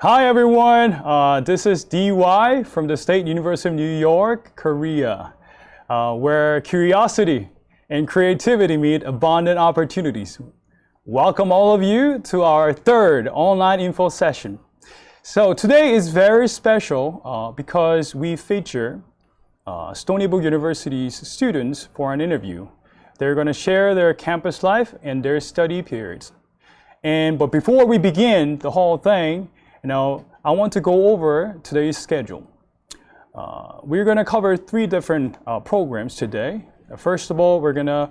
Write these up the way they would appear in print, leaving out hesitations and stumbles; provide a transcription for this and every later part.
Hi everyone, this is DY from the State University of New York, Korea, where curiosity and creativity meet abundant opportunities. Welcome all of you to our third online info session. So today is very special because we feature Stony Brook University's students for an interview. They're going to share their campus life and their study periods. But before we begin the whole thing, I want to go over today's schedule. We're going to cover three different programs today. First of all, we're going to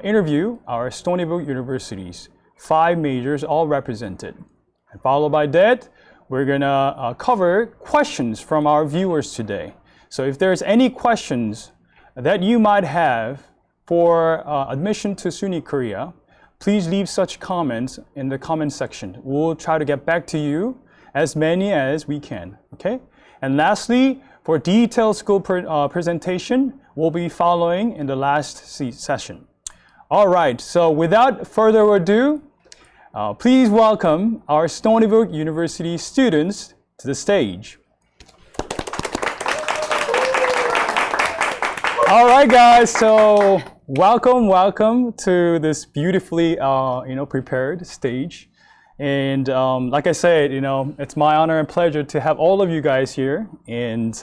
interview our Stony Brook University's 5 majors, all represented. And followed by that, we're going to cover questions from our viewers today. So if there's any questions that you might have for admission to SUNY Korea, please leave such comments in the comment section. We'll try to get back to you as many as we can, okay? And lastly, for detailed school presentation, we'll be following in the last session. All right, so without further ado, please welcome our Stony Brook University students to the stage. All right, guys, so welcome to this beautifully prepared stage. And like I said, it's my honor and pleasure to have all of you guys here, and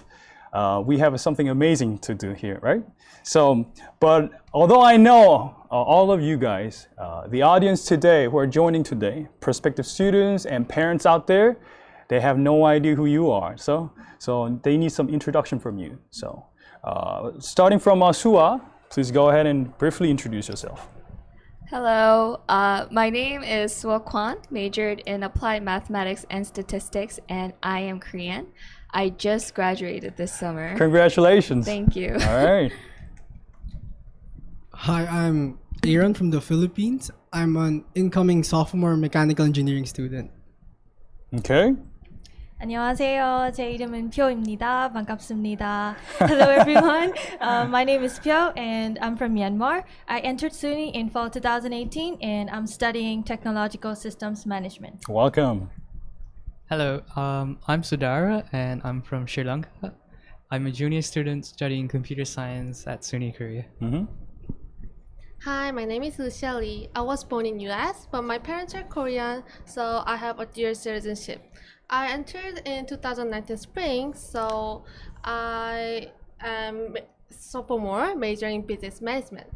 we have something amazing to do here, right? So, but although I know all of you guys, the audience today who are joining today, prospective students and parents out there, they have no idea who you are. So they need some introduction from you. So starting from Sua, please go ahead and briefly introduce yourself. Hello, my name is Sua Kwan, majored in Applied Mathematics and Statistics, and I am Korean. I just graduated this summer. Congratulations. Thank you. All right. Hi, I'm Aaron from the Philippines. I'm an incoming sophomore mechanical engineering student. Okay. 안녕하세요. 제 이름은 표입니다. 반갑습니다. Hello everyone. My name is Pyo and I'm from Myanmar. I entered SUNY in fall 2018 and I'm studying Technological Systems Management. Welcome. Hello, I'm Sudara and I'm from Sri Lanka. I'm a junior student studying computer science at SUNY Korea. Mm-hmm. Hi, my name is Lucia Lee. I was born in US, but my parents are Korean, so I have a dual citizenship. I entered in 2019 spring, so I am sophomore majoring in business management.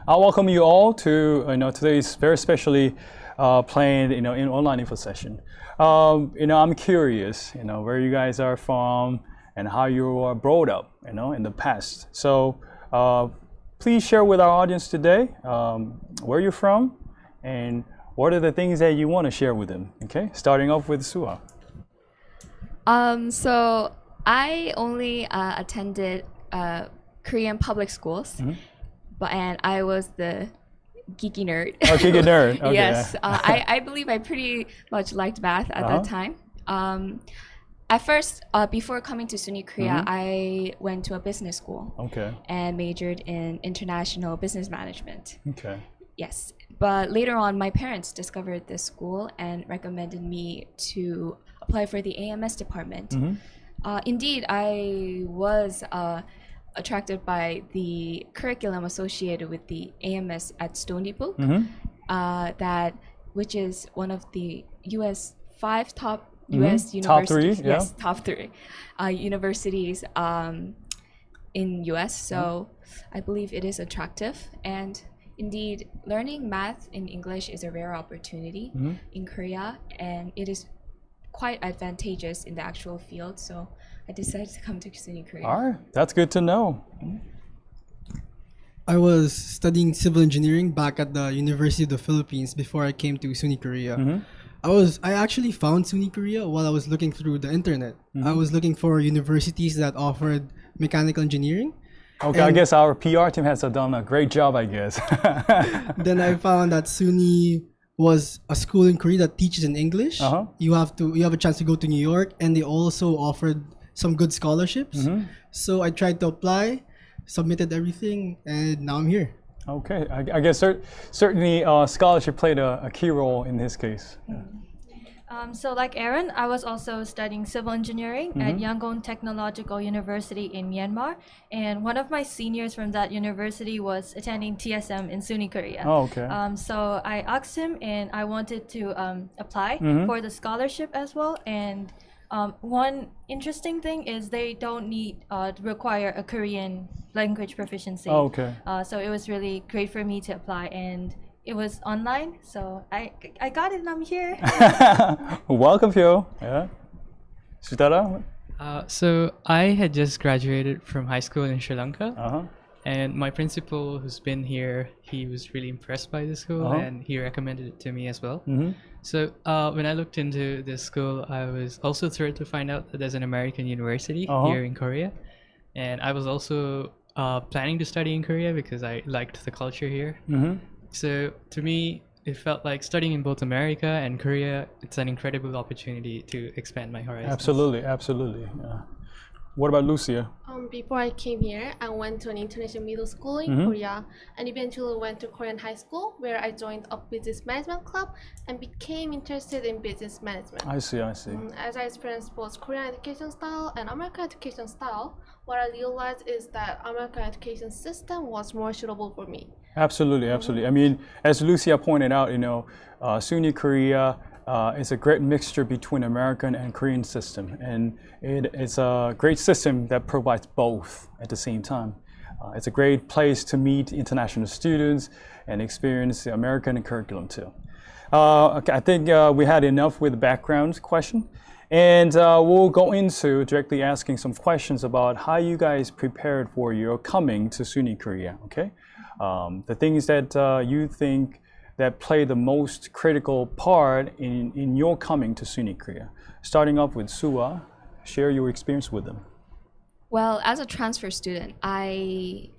I welcome you all to today's very specially planned in online info session. I'm curious where you guys are from and how you were brought up in the past. So please share with our audience today where you're from and what are the things that you want to share with them. Okay, starting off with Sua. So I only attended Korean public schools, and I was the geeky nerd. Oh, geeky nerd. Okay. Yes, I believe I pretty much liked math at that time. At first, before coming to SUNY Korea, I went to a business school. Okay. And majored in international business management. Okay. Yes, but later on, my parents discovered this school and recommended me to apply for the AMS department. Indeed, I was attracted by the curriculum associated with the AMS at Stony Brook, which is one of the US 5 top US universities. Top 3, yeah. Yes, top 3 universities in US. So I believe it is attractive, and indeed, learning math in English is a rare opportunity in Korea, and it is quite advantageous in the actual field. So I decided to come to SUNY Korea. All right, that's good to know. I was studying civil engineering back at the University of the Philippines before I came to SUNY Korea. I actually found SUNY Korea while I was looking through the internet. I was looking for universities that offered mechanical engineering. Okay, I guess our PR team has done a great job, I guess. Then I found that SUNY was a school in Korea that teaches in English. You have a chance to go to New York, and they also offered some good scholarships. So I tried to apply, submitted everything, and now I'm here. Okay, I guess certainly scholarship played a key role in his case. So like Aaron, I was also studying civil engineering at Yangon Technological University in Myanmar. And one of my seniors from that university was attending TSM in SUNY, Korea. Oh, okay. So I asked him and I wanted to apply for the scholarship as well. And one interesting thing is they don't need require a Korean language proficiency. Oh, okay. So it was really great for me to apply, and it was online, so I got it and I'm here. Welcome, Pyo. Yeah. Sudara? So I had just graduated from high school in Sri Lanka, Uh-huh. and my principal, who's been here, he was really impressed by the school, and he recommended it to me as well. So when I looked into this school, I was also thrilled to find out that there's an American university here in Korea, and I was also planning to study in Korea because I liked the culture here. So to me, it felt like studying in both America and Korea, it's an incredible opportunity to expand my horizons. Absolutely, absolutely. Yeah. What about Lucia? Before I came here, I went to an international middle school in Korea and eventually went to Korean high school where I joined a business management club and became interested in business management. I see, I see. As I experienced both Korean education style and American education style, what I realized is that American education system was more suitable for me. Absolutely, absolutely. I mean, as Lucia pointed out, SUNY Korea is a great mixture between American and Korean system, and it's a great system that provides both at the same time. It's a great place to meet international students and experience the American curriculum too. Okay, I think we had enough with the background question, and we'll go into directly asking some questions about how you guys prepared for your coming to SUNY Korea. Okay. The things that you think that play the most critical part in your coming to SUNY Korea. Starting off with Suwa, share your experience with them. Well, as a transfer student, I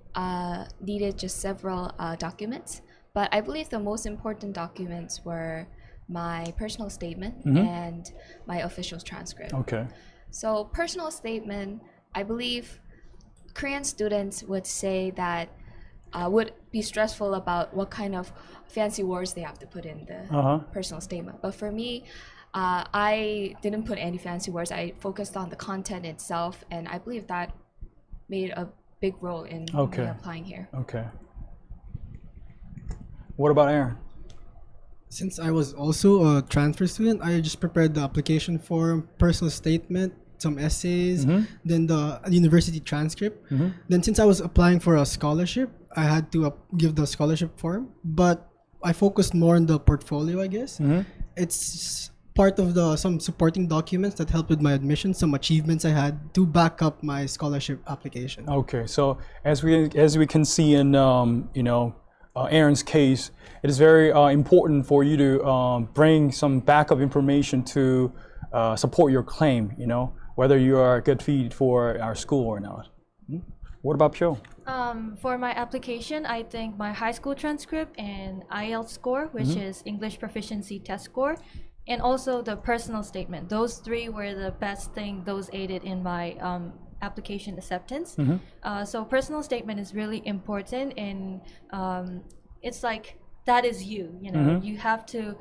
needed just several documents, but I believe the most important documents were my personal statement and my official transcript. Okay. So personal statement, I believe Korean students would say that would be stressful about what kind of fancy words they have to put in the personal statement. But for me, I didn't put any fancy words. I focused on the content itself, and I believe that made a big role in me applying here. Okay. What about Aaron? Since I was also a transfer student, I just prepared the application form, personal statement, some essays, then the university transcript. Then since I was applying for a scholarship, I had to give the scholarship form, but I focused more on the portfolio, I guess. It's part of some supporting documents that helped with my admission, some achievements I had to back up my scholarship application. Okay, so as we can see in Aaron's case, it is very important for you to bring some backup information to support your claim. Whether you are a good fit for our school or not. What about Pyo? For my application, I think my high school transcript and IELTS score, which is English Proficiency Test score, and also the personal statement. Those three were the best thing. Those aided in my application acceptance. So personal statement is really important, and it's like that is you. You have to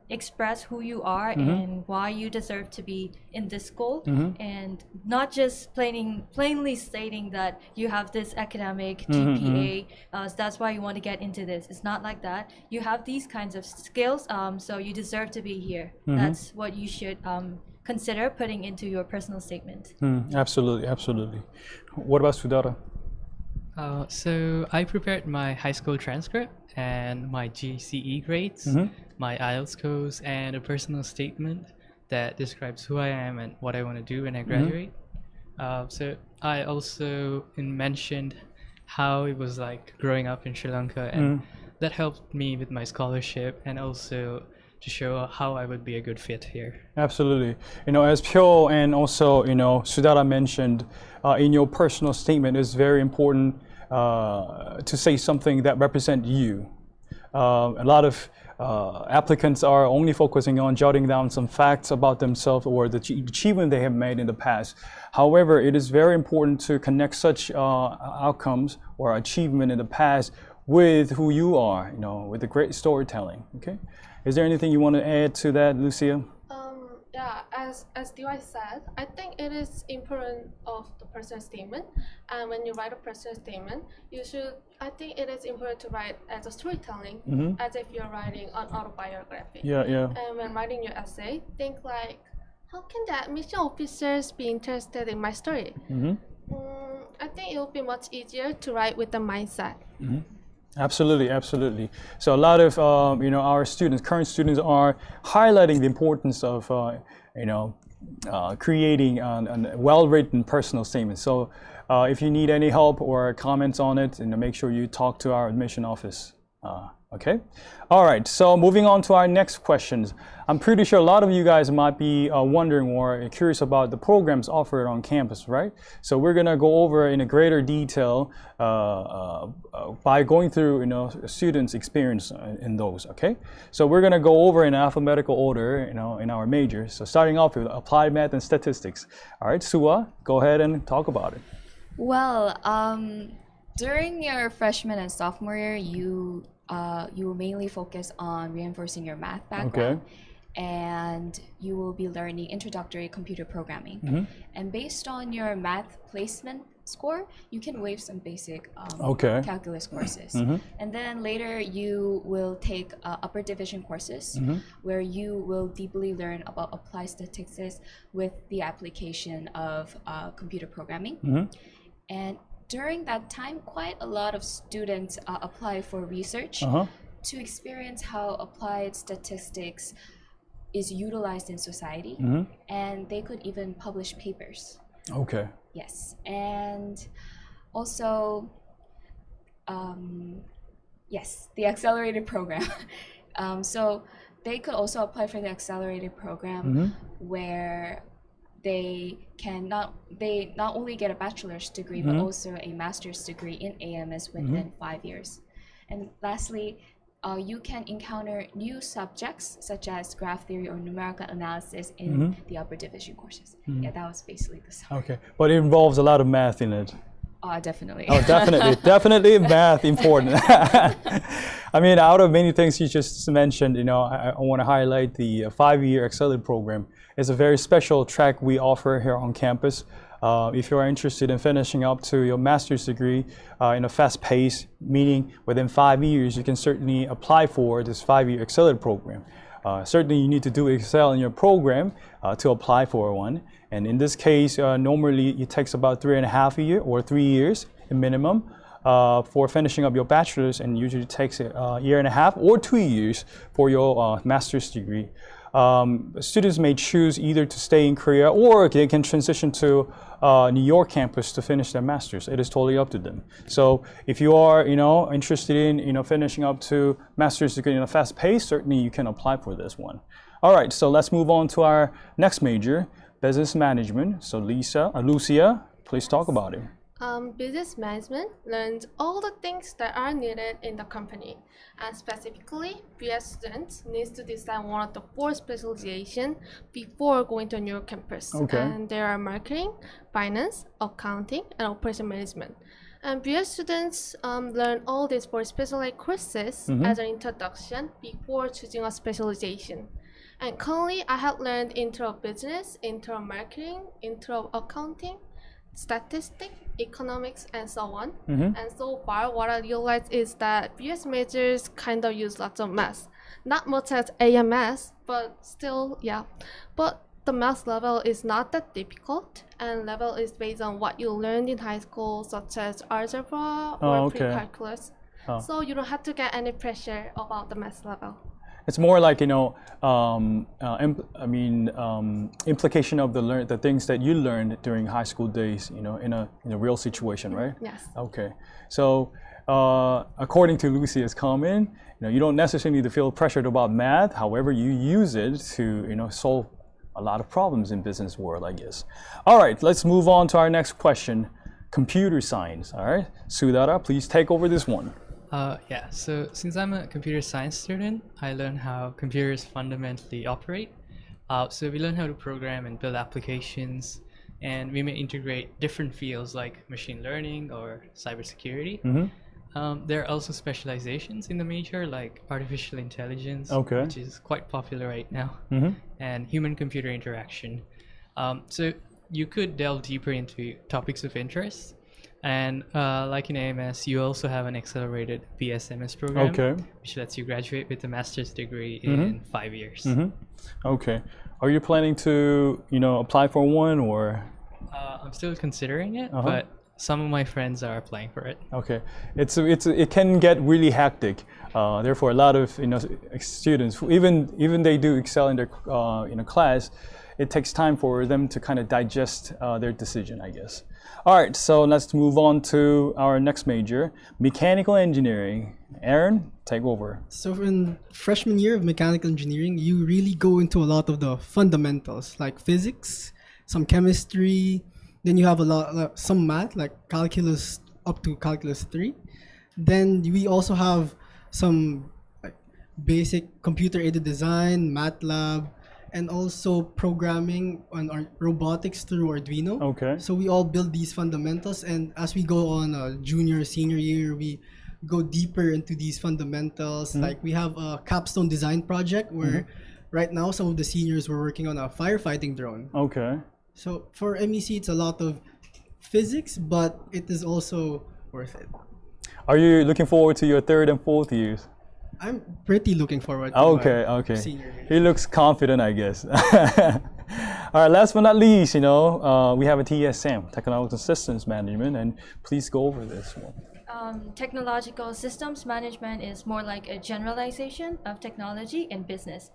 express who you are and why you deserve to be in this school, and not just plainly stating that you have this academic GPA, so that's why you want to get into this. It's not like that. You have these kinds of skills, so you deserve to be here. That's what you should consider putting into your personal statement. Absolutely, absolutely. What about Sudara? So I prepared my high school transcript and my GCE grades, my IELTS scores, and a personal statement that describes who I am and what I want to do when I graduate. So I also mentioned how it was like growing up in Sri Lanka, and that helped me with my scholarship and also to show how I would be a good fit here. Absolutely. As Pyo and also, Sudara mentioned, in your personal statement, it's very important to say something that represents you. A lot of applicants are only focusing on jotting down some facts about themselves or the achievement they have made in the past. However, it is very important to connect such outcomes or achievement in the past with who you are, with the great storytelling. Okay. Is there anything you want to add to that, Lucia? Yeah, as DY said, I think it is important of the personal statement. And when you write a personal statement, I think it is important to write as a storytelling, as if you're writing an autobiography. Yeah, yeah. And when writing your essay, think like, how can the admission officers be interested in my story? I think it will be much easier to write with the mindset. Absolutely, absolutely. So a lot of our students, current students, are highlighting the importance of creating a well-written personal statement. So if you need any help or comments on it, make sure you talk to our admission office. Okay. All right. So moving on to our next questions. I'm pretty sure a lot of you guys might be wondering or curious about the programs offered on campus, right? So we're gonna go over in a greater detail by going through students' experience in those. Okay. So we're gonna go over in alphabetical order, in our majors. So starting off with applied math and statistics. All right, Sua, go ahead and talk about it. Well, during your freshman and sophomore year, you will mainly focus on reinforcing your math background, and you will be learning introductory computer programming. And based on your math placement score, you can waive some basic calculus courses. And then later you will take upper division courses where you will deeply learn about applied statistics with the application of computer programming. And during that time, quite a lot of students apply for research to experience how applied statistics is utilized in society, and they could even publish papers. Okay. Yes, and also, yes, the accelerated program. So they could also apply for the accelerated program where they not only get a bachelor's degree but also a master's degree in AMS within 5 years. And lastly, you can encounter new subjects such as graph theory or numerical analysis in the upper division courses. Yeah, that was basically the summary. Okay, but it involves a lot of math in it. Definitely. Oh, definitely, definitely math important. I mean, out of many things you just mentioned, I want to highlight the 5-year accelerated program. It's a very special track we offer here on campus. If you are interested in finishing up to your master's degree in a fast pace, meaning within 5 years, you can certainly apply for this 5-year accelerated program. Certainly you need to do excel in your program to apply for one. And in this case, normally it takes about 3.5 years or 3 years minimum for finishing up your bachelor's, and usually takes a 1.5 years or 2 years for your master's degree. Students may choose either to stay in Korea or they can transition to New York campus to finish their master's. It is totally up to them. So if you are, interested in, finishing up to master's degree in a fast pace, certainly you can apply for this one. All right, so let's move on to our next major, business management. So Lucia, please talk about it. Business management learns all the things that are needed in the company, and specifically, BS students need to decide one of the 4 specializations before going to a New York campus. Okay. And there are marketing, finance, accounting, and operation management. And BS students learn all these 4 specialized courses as an introduction before choosing a specialization. And currently, I have learned intro of business, intro of marketing, intro of accounting, statistics, economics, and so on. And so far, what I realized is that BS majors kind of use lots of math. Not much as AMS, but still, yeah. But the math level is not that difficult, and level is based on what you learned in high school, such as algebra or pre-calculus. So you don't have to get any pressure about the math level. It's more like implication of the things that you learned during high school days, in a real situation, right? Yes. Okay. So according to Lucia's comment, you don't necessarily need to feel pressured about math. However, you use it to solve a lot of problems in business world, I guess. All right, let's move on to our next question, computer science. All right, Sudara, please take over this one. Yeah, so since I'm a computer science student, I learned how computers fundamentally operate. So we learn how to program and build applications, and we may integrate different fields like machine learning or cybersecurity. There are also specializations in the major, like artificial intelligence, Okay. which is quite popular right now, and human-computer interaction. So you could delve deeper into topics of interest. And like in AMS, you also have an accelerated BSMS program, Okay. which lets you graduate with a master's degree in 5 years. Okay. Are you planning to, apply for one or? I'm still considering it, but some of my friends are applying for it. Okay, it can get really hectic. Therefore, a lot of students, who even they do excel in their class, it takes time for them to kind of digest their decision, I guess. All right, so let's move on to our next major, mechanical engineering. Aaron, take over. So in freshman year of mechanical engineering, you really go into a lot of the fundamentals like physics, some chemistry, then you have some math like calculus up to calculus 3. Then we also have some basic computer-aided design, MATLAB, and also programming and robotics through Arduino. Okay. So we all build these fundamentals, and as we go on junior, senior year, we go deeper into these fundamentals. Like we have a capstone design project where right now some of the seniors were working on a firefighting drone. Okay. So for MEC, it's a lot of physics, but it is also worth it. Are you looking forward to your 3rd and 4th years? I'm pretty looking forward to Okay. senior year. He looks confident, I guess. All right, last but not least, we have a TSM, Technological Systems Management, and please go over this one. Technological systems management is more like a generalization of technology in business.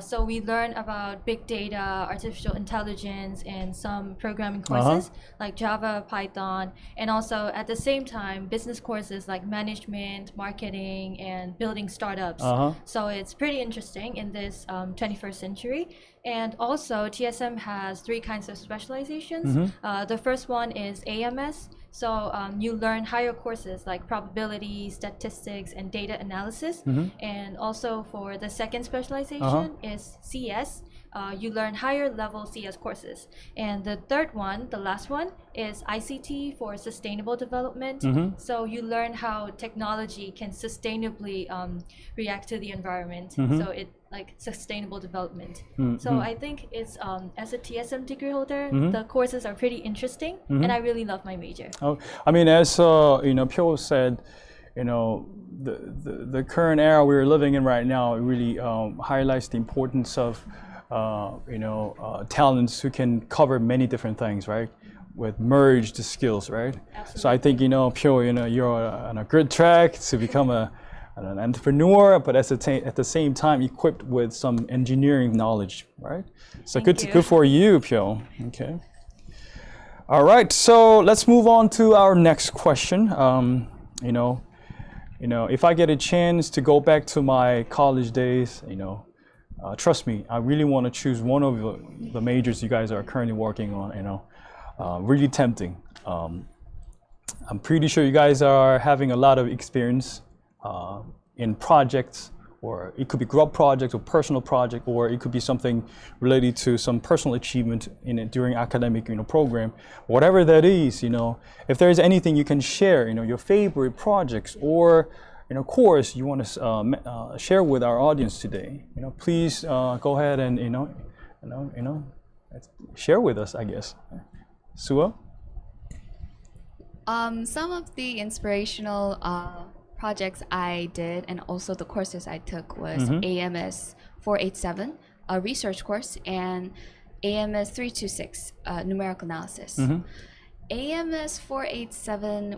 So we learn about big data, artificial intelligence, and some programming courses like Java, Python, and also at the same time, business courses like management, marketing, and building startups. So it's pretty interesting in this 21st century. And also TSM has 3 kinds of specializations. The first one is AMS. So you learn higher courses like probability, statistics, and data analysis. And also for the second specialization is CS. You learn higher level CS courses. And the third one, the last one, is ICT for sustainable development. So you learn how technology can sustainably react to the environment. So it like sustainable development. So I think it's as a TSM degree holder, the courses are pretty interesting, and I really love my major. Oh, I mean, as Pyo said, the current era we're living in right now, it really highlights the importance of talents who can cover many different things, right? With merged skills, right? Absolutely. So I think Pyo, you're on a good track to become an entrepreneur, but at the same time equipped with some engineering knowledge, right? So Thank you. Good for you, Pyo. Okay. All right, so let's move on to our next question. If I get a chance to go back to my college days, trust me, I really want to choose one of the majors you guys are currently working on. Really tempting. I'm pretty sure you guys are having a lot of experience in projects, or it could be group projects or personal project, or it could be something related to some personal achievement in it during academic program. Whatever that is, if there is anything you can share, your favorite projects or course you want to share with our audience today, please go ahead and share with us, I guess. Sua? Some of the inspirational projects I did and also the courses I took was AMS 487, a research course, and AMS 326, numerical analysis. AMS 487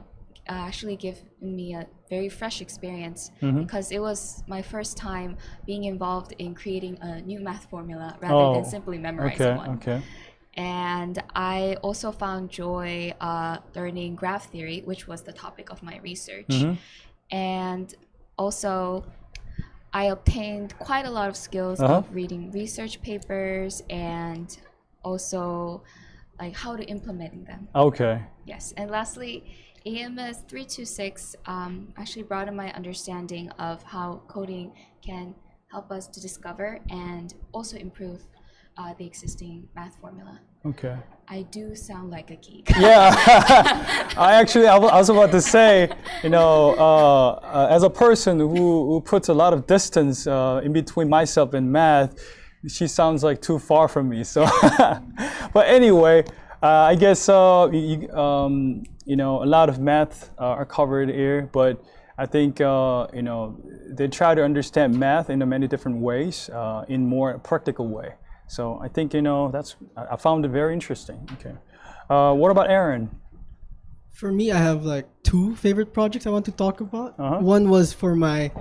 actually gave me a very fresh experience because it was my first time being involved in creating a new math formula rather than simply memorizing one. Okay. And I also found joy learning graph theory, which was the topic of my research. And also, I obtained quite a lot of skills of reading research papers and also like how to implementing them. Okay. Yes, and lastly, AMS 326 actually broadened my understanding of how coding can help us to discover and also improve the existing math formula. Okay. I do sound like a geek. Yeah, I was about to say, as a person who puts a lot of distance in between myself and math, she sounds like too far from me. So, but anyway, I guess a lot of math are covered here, but I think they try to understand math in many different ways, in more practical way. So I think I found it very interesting. Okay, what about Aaron? For me, I have like two favorite projects I want to talk about. Uh-huh. One was for my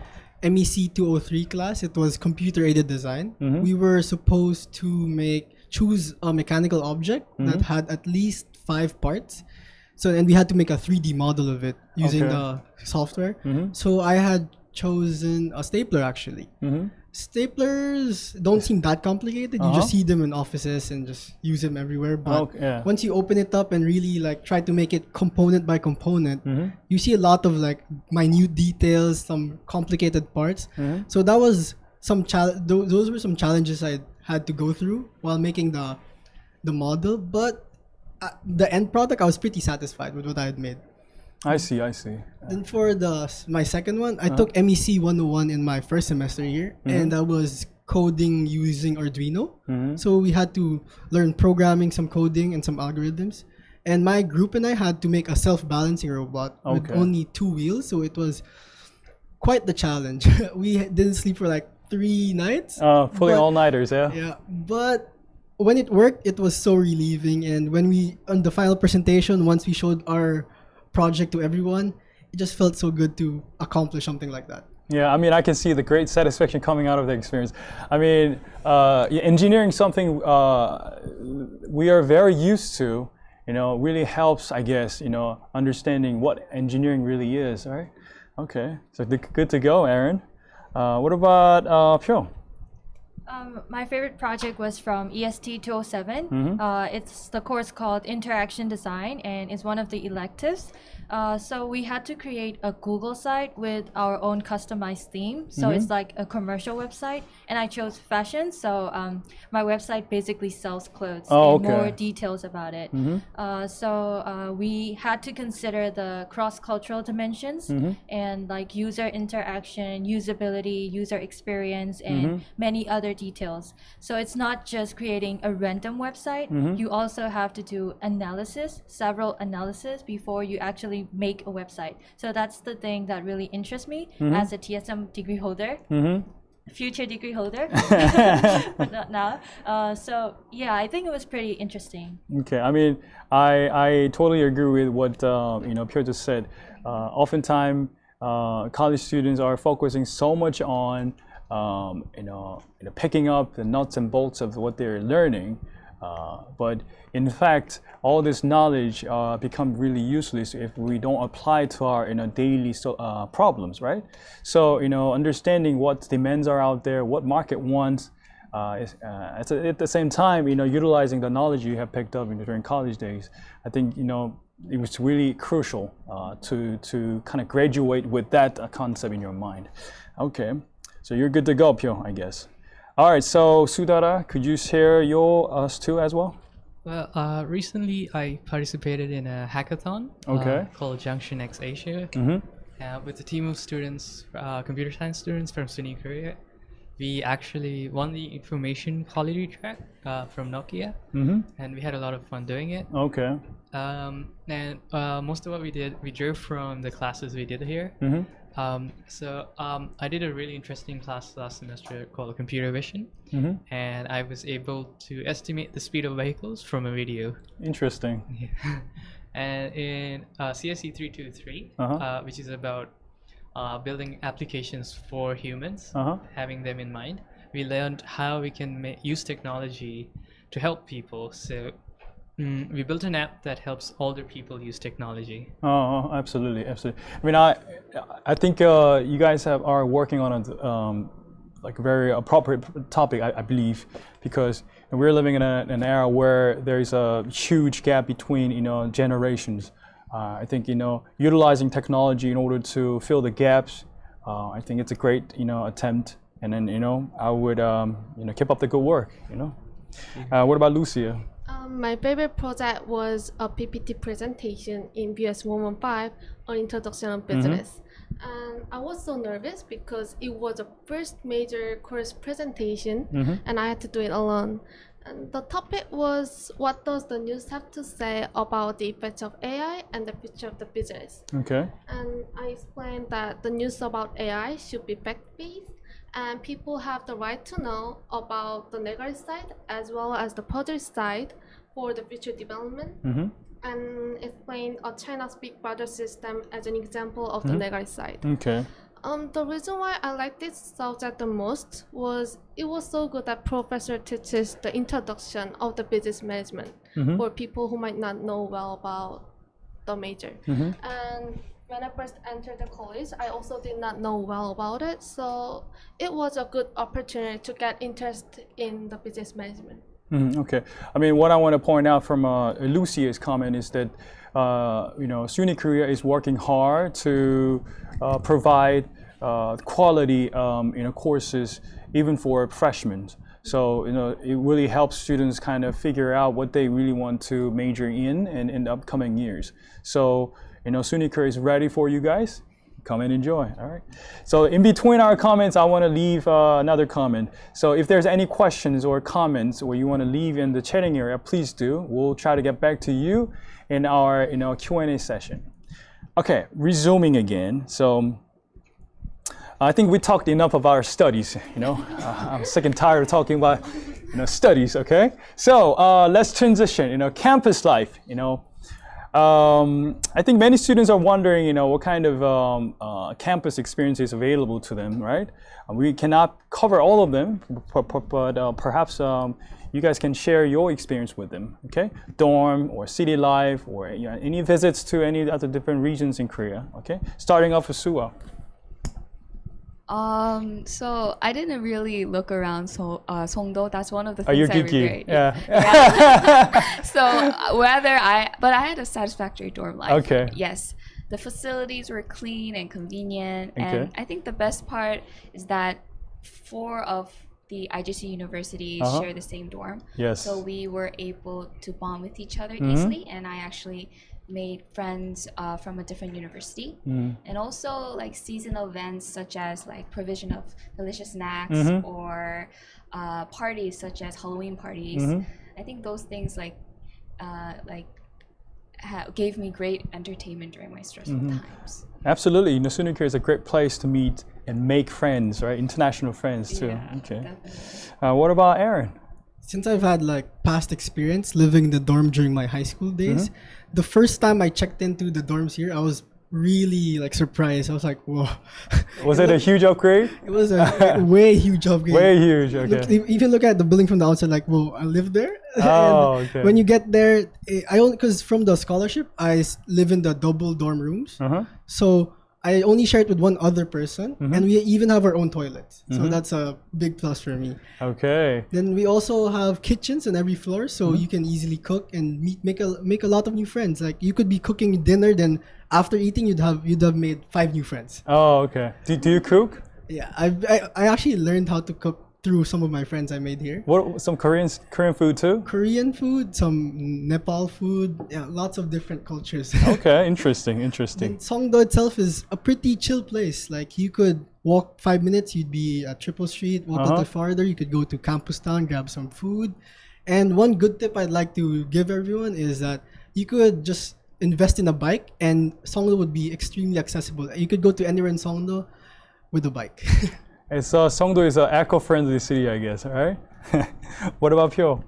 MEC 203 class. It was computer aided design. Mm-hmm. We were supposed to choose a mechanical object that had at least 5 parts. And we had to make a 3D model of it using the software. Mm-hmm. So I had chosen a stapler actually. Mm-hmm. Staplers don't seem that complicated. You just see them in offices and just use them everywhere. But once you open it up and really like try to make it component by component, you see a lot of like minute details, some complicated parts. So that was those were some challenges I had to go through while making the model. But the end product, I was pretty satisfied with what I had made. I see. Then for my second one, I took MEC 101 in my first semester here, and I was coding using Arduino. So we had to learn programming, some coding, and some algorithms. And my group and I had to make a self-balancing robot with only 2 wheels. So it was quite the challenge. We didn't sleep for like 3 nights. Pulling all-nighters, yeah? Yeah, but when it worked, it was so relieving. And when on the final presentation, once we showed our project to everyone, it just felt so good to accomplish something like that. Yeah, I mean, I can see the great satisfaction coming out of the experience. I mean, engineering something we are very used to, really helps, I guess, understanding what engineering really is, right? Okay, so good to go, Aaron. What about Pyo? My favorite project was from EST 207. It's the course called Interaction Design, and it's one of the electives. So we had to create a Google site with our own customized theme. So it's like a commercial website, and I chose fashion. So my website basically sells clothes and more details about it. So we had to consider the cross-cultural dimensions and like user interaction, usability, user experience, and many other details. So it's not just creating a random website. You also have to do several analysis before you actually make a website. So that's the thing that really interests me as a TSM degree holder. Future degree holder, but not now. So yeah, I think it was pretty interesting. Okay, I mean, I totally agree with what Pyo just said. Oftentimes, college students are focusing so much on picking up the nuts and bolts of what they're learning. But in fact, all this knowledge become really useless if we don't apply to our daily problems, right? So understanding what demands are out there, what market wants, at the same time utilizing the knowledge you have picked up during college days. I think it was really crucial to kind of graduate with that concept in your mind. Okay, so you're good to go, Pyo, I guess. All right, so Sudara, could you share your too as well? Well, recently I participated in a hackathon called Junction X Asia with a team of students, computer science students from SUNY, Korea. We actually won the information quality track from Nokia, and we had a lot of fun doing it. Okay. And most of what we did, we drew from the classes we did here. So I did a really interesting class last semester called Computer Vision, and I was able to estimate the speed of vehicles from a video. Interesting. Yeah. And in CSE 323, which is about building applications for humans, having them in mind, we learned how we can use technology to help people. So we built an app that helps older people use technology. Oh, absolutely. I mean, I think you guys are working on a very appropriate topic, I believe, because we're living in an era where there is a huge gap between generations. I think utilizing technology in order to fill the gaps. I think it's a great attempt, and then I would keep up the good work. What about Lucia? My favorite project was a PPT presentation in BS 115 on Introduction of Business. And I was so nervous because it was the first major course presentation and I had to do it alone. And the topic was, what does the news have to say about the effects of AI and the future of the business? Okay. And I explained that the news about AI should be fact-based and people have the right to know about the negative side as well as the positive side for the future development. And explained a China's Big Brother system as an example of the negative side. Okay. The reason why I liked this subject the most was it was so good that professor teaches the introduction of the business management for people who might not know well about the major. And when I first entered the college, I also did not know well about it, so it was a good opportunity to get interested in the business management. Okay. I mean, what I want to point out from Lucia's comment is that SUNY Korea is working hard to provide quality courses even for freshmen. So it really helps students kind of figure out what they really want to major in the upcoming years. So SUNY Korea is ready for you guys. Come and enjoy. All right. So in between our comments, I want to leave another comment. So if there's any questions or comments or you want to leave in the chatting area, please do. We'll try to get back to you in our Q&A session. Okay, resuming again. So I think we talked enough about our studies. I'm sick and tired of talking about studies. Okay. So let's transition. Campus life. I think many students are wondering, what kind of campus experience is available to them, right? We cannot cover all of them, but perhaps you guys can share your experience with them, okay? Dorm or city life or any visits to any other different regions in Korea, okay? Starting off with Suwa. So I didn't really look around Songdo. That's one of the things You're I geeky. regret. Yeah. So but I had a satisfactory dorm life. Okay. Yes. The facilities were clean and convenient. Okay. And I think the best part is that 4 of the IGC universities share the same dorm. Yes. So we were able to bond with each other easily. And I actually made friends from a different university, and also like seasonal events such as like provision of delicious snacks or parties such as Halloween parties. I think those things gave me great entertainment during my stressful times. Absolutely, SUNY Korea is a great place to meet and make friends, right? International friends too. Yeah, okay. Definitely. What about Aaron? Since I've had past experience living in the dorm during my high school days, the first time I checked into the dorms here, I was really surprised. I was like, whoa. Was it a huge upgrade? It was a way huge upgrade. Way huge, okay. Even look at the building from the outside, whoa, I live there? Oh, okay. When you get there, because from the scholarship, I live in the double dorm rooms. So I only share it with one other person, and we even have our own toilets. So that's a big plus for me. Okay. Then we also have kitchens on every floor, so you can easily cook and make a lot of new friends. Like you could be cooking dinner, then after eating, you'd have made 5 new friends. Oh, okay. Do you cook? Yeah, I actually learned how to cook through some of my friends I made here. What, some Korean food too? Korean food, some Nepal food, lots of different cultures. Okay, interesting. And Songdo itself is a pretty chill place. Like you could walk 5 minutes, you'd be at Triple Street. Walk a little farther, you could go to Campus Town, grab some food. And one good tip I'd like to give everyone is that you could just invest in a bike, and Songdo would be extremely accessible. You could go to anywhere in Songdo with a bike. Songdo is an eco-friendly city, I guess, right? What about Pyo?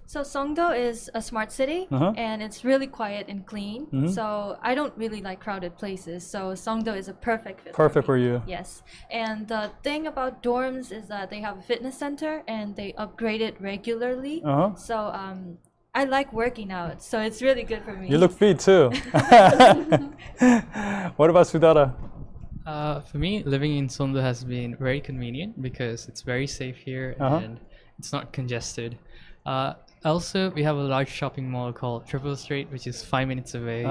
So Songdo is a smart city, and it's really quiet and clean. So I don't really like crowded places. So Songdo is a perfect fit. Perfect for you. Yes. And the thing about dorms is that they have a fitness center and they upgrade it regularly. So I like working out, so it's really good for me. You look fit too. What about Sudara? For me, living in Songdo has been very convenient because it's very safe here and it's not congested. Also, we have a large shopping mall called Triple Street, which is 5 minutes away,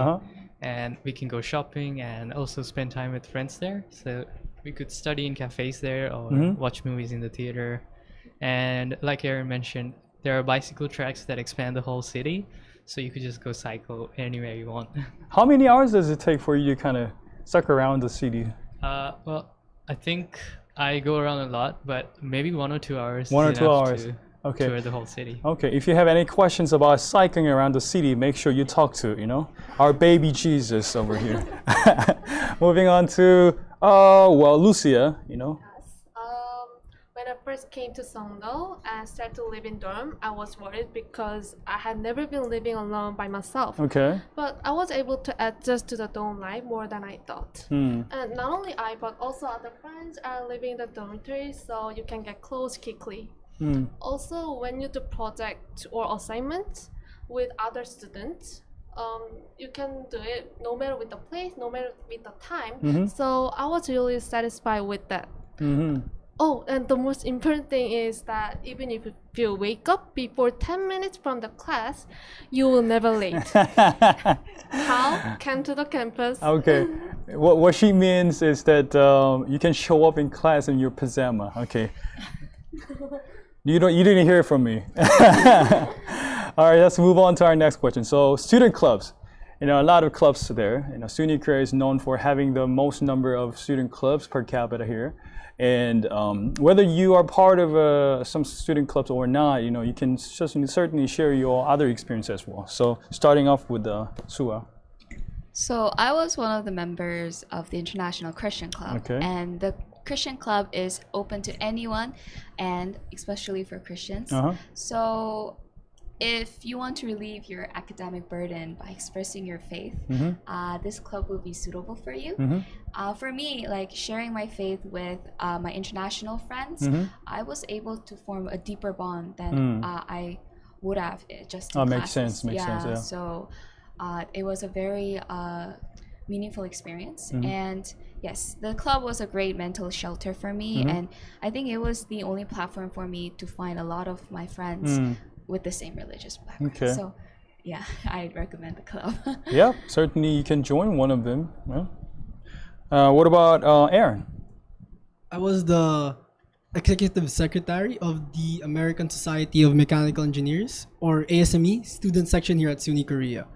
and we can go shopping and also spend time with friends there. So we could study in cafes there or watch movies in the theater. And like Aaron mentioned, there are bicycle tracks that expand the whole city, so you could just go cycle anywhere you want. How many hours does it take for you to kind of suck around the city? Well, I think I go around a lot, but maybe 1 or 2 hours. 1 or is 2 enough hours. to Okay. tour the whole city. Okay, if you have any questions about cycling around the city, make sure you talk to, our baby Jesus over here. Moving on to, Lucia, When I first came to Songdo and started to live in dorm, I was worried because I had never been living alone by myself. Okay. But I was able to adjust to the dorm life more than I thought. And not only I, but also other friends are living in the dormitory, so you can get close quickly. Also, when you do project or assignments with other students, you can do it no matter with the place, no matter with the time. So I was really satisfied with that. Oh, and the most important thing is that even if you wake up before 10 minutes from the class, you will never late. How? Come to the campus. Okay. What she means is that you can show up in class in your pajama. Okay. You didn't hear it from me. All right, let's move on to our next question. So student clubs. A lot of clubs there. SUNY Korea is known for having the most number of student clubs per capita here. And whether you are part of some student clubs or not, you can certainly share your other experience as well. So starting off with Sua. So I was one of the members of the International Christian Club. Okay. And the Christian Club is open to anyone, and especially for Christians. So if you want to relieve your academic burden by expressing your faith, this club will be suitable for you. For me, like sharing my faith with my international friends, I was able to form a deeper bond than I would have just in classes. Makes sense, yeah. So it was a very meaningful experience. And yes, the club was a great mental shelter for me. And I think it was the only platform for me to find a lot of my friends with the same religious background. Okay. So yeah, I'd recommend the club. Yeah, certainly you can join one of them. What about Aaron? I was the executive secretary of the American Society of Mechanical Engineers, or ASME, student section here at SUNY Korea.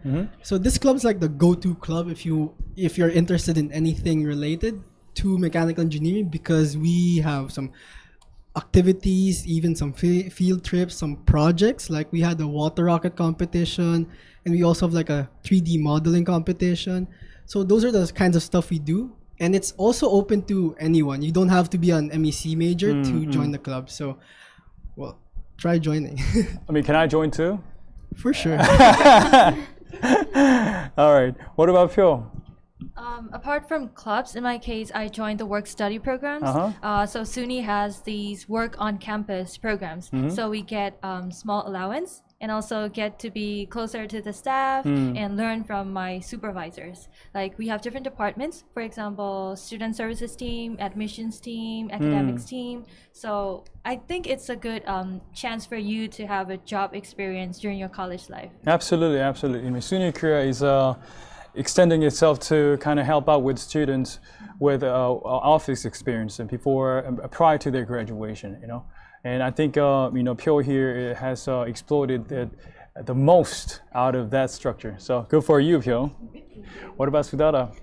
So this club's like the go-to club if you're interested in anything related to mechanical engineering, because we have some activities, even some field trips, some projects. Like we had a water rocket competition, and we also have like a 3D modeling competition. So those are the kinds of stuff we do. And it's also open to anyone. You don't have to be an MEC major to join the club. So, well, try joining. I mean, can I join too? For sure. All right. What about Phil? Apart from clubs, in my case, I joined the work-study programs. So SUNY has these work on campus programs. So we get small allowance and also get to be closer to the staff and learn from my supervisors. Like we have different departments, for example, student services team, admissions team, academics team. So I think it's a good chance for you to have a job experience during your college life. Absolutely. I mean, SUNY Korea is extending itself to kind of help out with students with office experience and prior to their graduation, And I think Pyo here has exploited the most out of that structure. So good for you, Pyo. What about Sudara?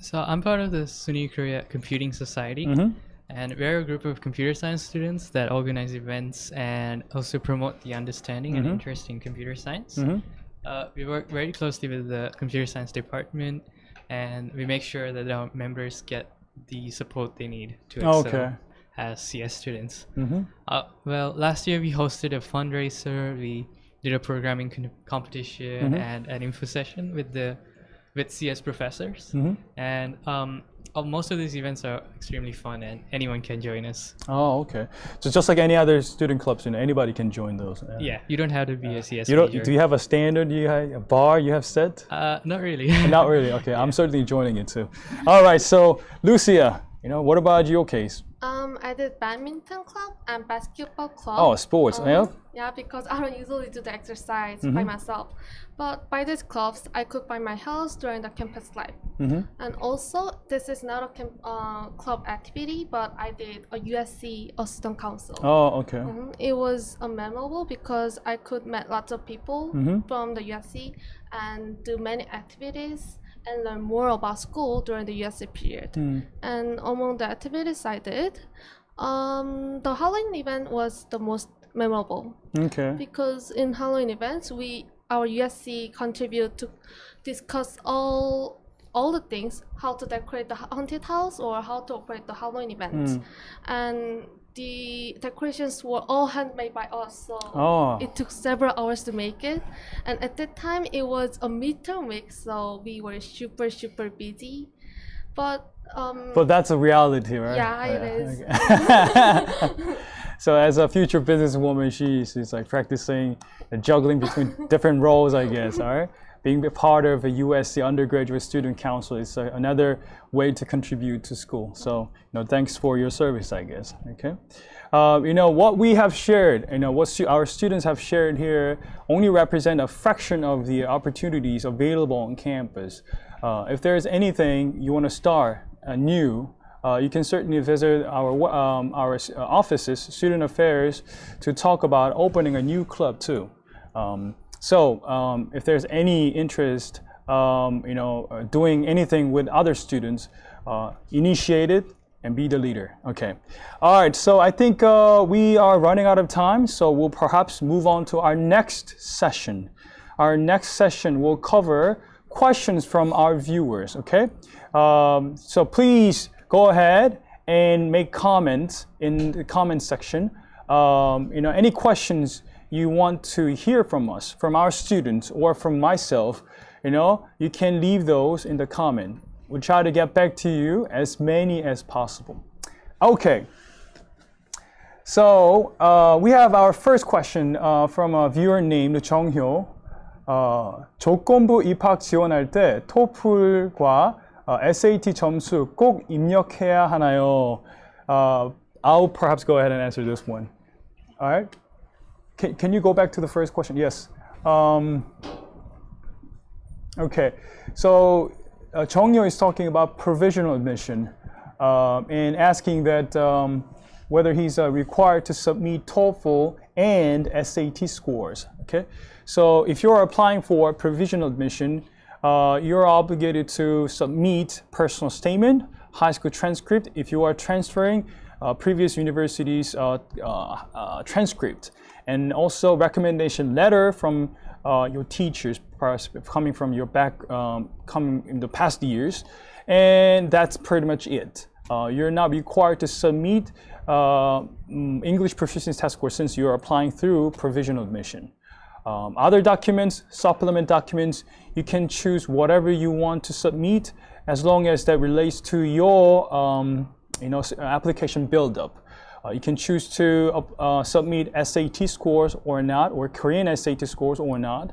So I'm part of the SUNY Korea Computing Society, and we're a group of computer science students that organize events and also promote the understanding and interest in computer science. We work very closely with the computer science department, and we make sure that our members get the support they need to excel as CS students. Well, last year we hosted a fundraiser. We did a programming competition and an info session with CS professors, and most of these events are extremely fun, and anyone can join us. Oh, okay. So just like any other student clubs, anybody can join those. Yeah, you don't have to be a CS major. Do you have a standard? You have a bar you have set? Not really. Not really. Okay, I'm certainly joining it too. All right. So Lucia, what about your case? I did badminton club and basketball club. Oh, sports. Yeah. Yeah, because I don't usually do the exercise by myself. But by these clubs, I cook by my house during the campus life. And also, this is not a club activity, but I did a USC or student council. Oh, okay. It was memorable because I could meet lots of people from the USC and do many activities and learn more about school during the USC period. And among the activities I did, the Halloween event was the most memorable. Okay. Because in Halloween events, our USC contribute to discuss all the things, how to decorate the haunted house or how to operate the Halloween events. And the decorations were all handmade by us, so it took several hours to make it. And at that time, it was a midterm week, so we were super busy. But that's a reality, right? Yeah, it is. Okay. So as a future businesswoman, she's like practicing and juggling between different roles, I guess. All right. Being a part of a USC undergraduate student council is another way to contribute to school. So, thanks for your service, I guess. Okay. What we have shared, what our students have shared here only represent a fraction of the opportunities available on campus. If there is anything you want to start new, you can certainly visit our offices, Student Affairs, to talk about opening a new club too. So if there's any interest, doing anything with other students, initiate it and be the leader. Okay. All right. So I think we are running out of time. So we'll perhaps move on to our next session. Our next session will cover questions from our viewers. Okay. So please go ahead and make comments in the comment section. Any questions you want to hear from us, from our students, or from myself, you can leave those in the comment. We'll try to get back to you as many as possible. Okay. So we have our first question from a viewer named Jung-hyo. 조건부 입학 지원할 때 토플과 SAT 점수 꼭 입력해야 하나요? I'll perhaps go ahead and answer this one. All right. Can you go back to the first question? Yes. Okay. So Jung-hyo is talking about provisional admission and asking that whether he's required to submit TOEFL and SAT scores. Okay. So if you're applying for provisional admission, you're obligated to submit personal statement, high school transcript if you are transferring previous university's transcript, and also recommendation letter from your teachers coming from your coming in the past years, and that's pretty much it. You're not required to submit English proficiency test score since you're applying through provisional admission. Other documents, supplement documents, you can choose whatever you want to submit as long as that relates to your application buildup. You can choose to submit SAT scores or not, or Korean SAT scores or not.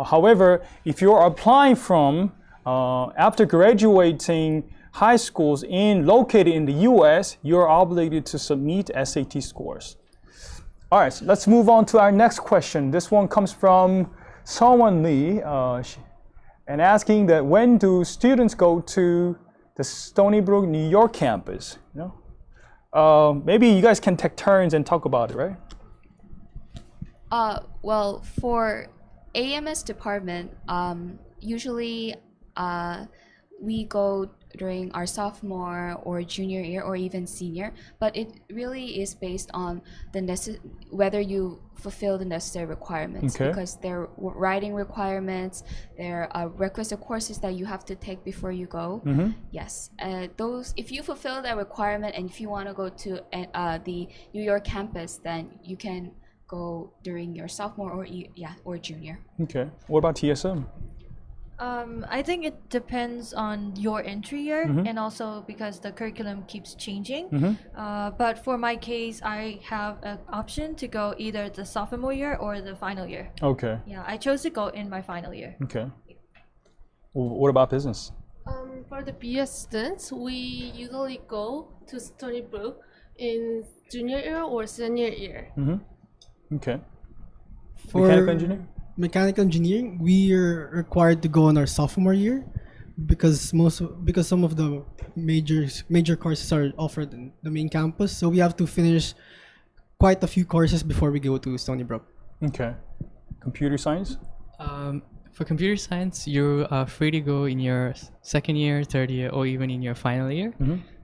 However, if you're applying from after graduating high schools located in the US, you're obligated to submit SAT scores. All right, so let's move on to our next question. This one comes from Sewon Lee, and asking that when do students go to the Stony Brook, New York campus? Maybe you guys can take turns and talk about it, right? Well, for AMS department, usually we go during our sophomore or junior year or even senior, but it really is based on whether you fulfill the necessary requirements. Okay. Because there are writing requirements, there are requisite courses that you have to take before you go. Mm-hmm. Yes, those, if you fulfill that requirement and if you want to go to the New York campus, then you can go during your sophomore or junior. Okay. What about TSM? I think it depends on your entry year, mm-hmm. and also because the curriculum keeps changing. Mm-hmm. But for my case, I have an option to go either the sophomore year or the final year. Okay. Yeah, I chose to go in my final year. Okay. What about business? For the BS students, we usually go to Stony Brook in junior year or senior year. Okay. For Mechanical engineering? Mechanical engineering, we are required to go on our sophomore year because some of the major courses are offered in the main campus. So we have to finish quite a few courses before we go to Stony Brook. Okay. Computer science? For computer science, you're free to go in your second year, third year, or even in your final year,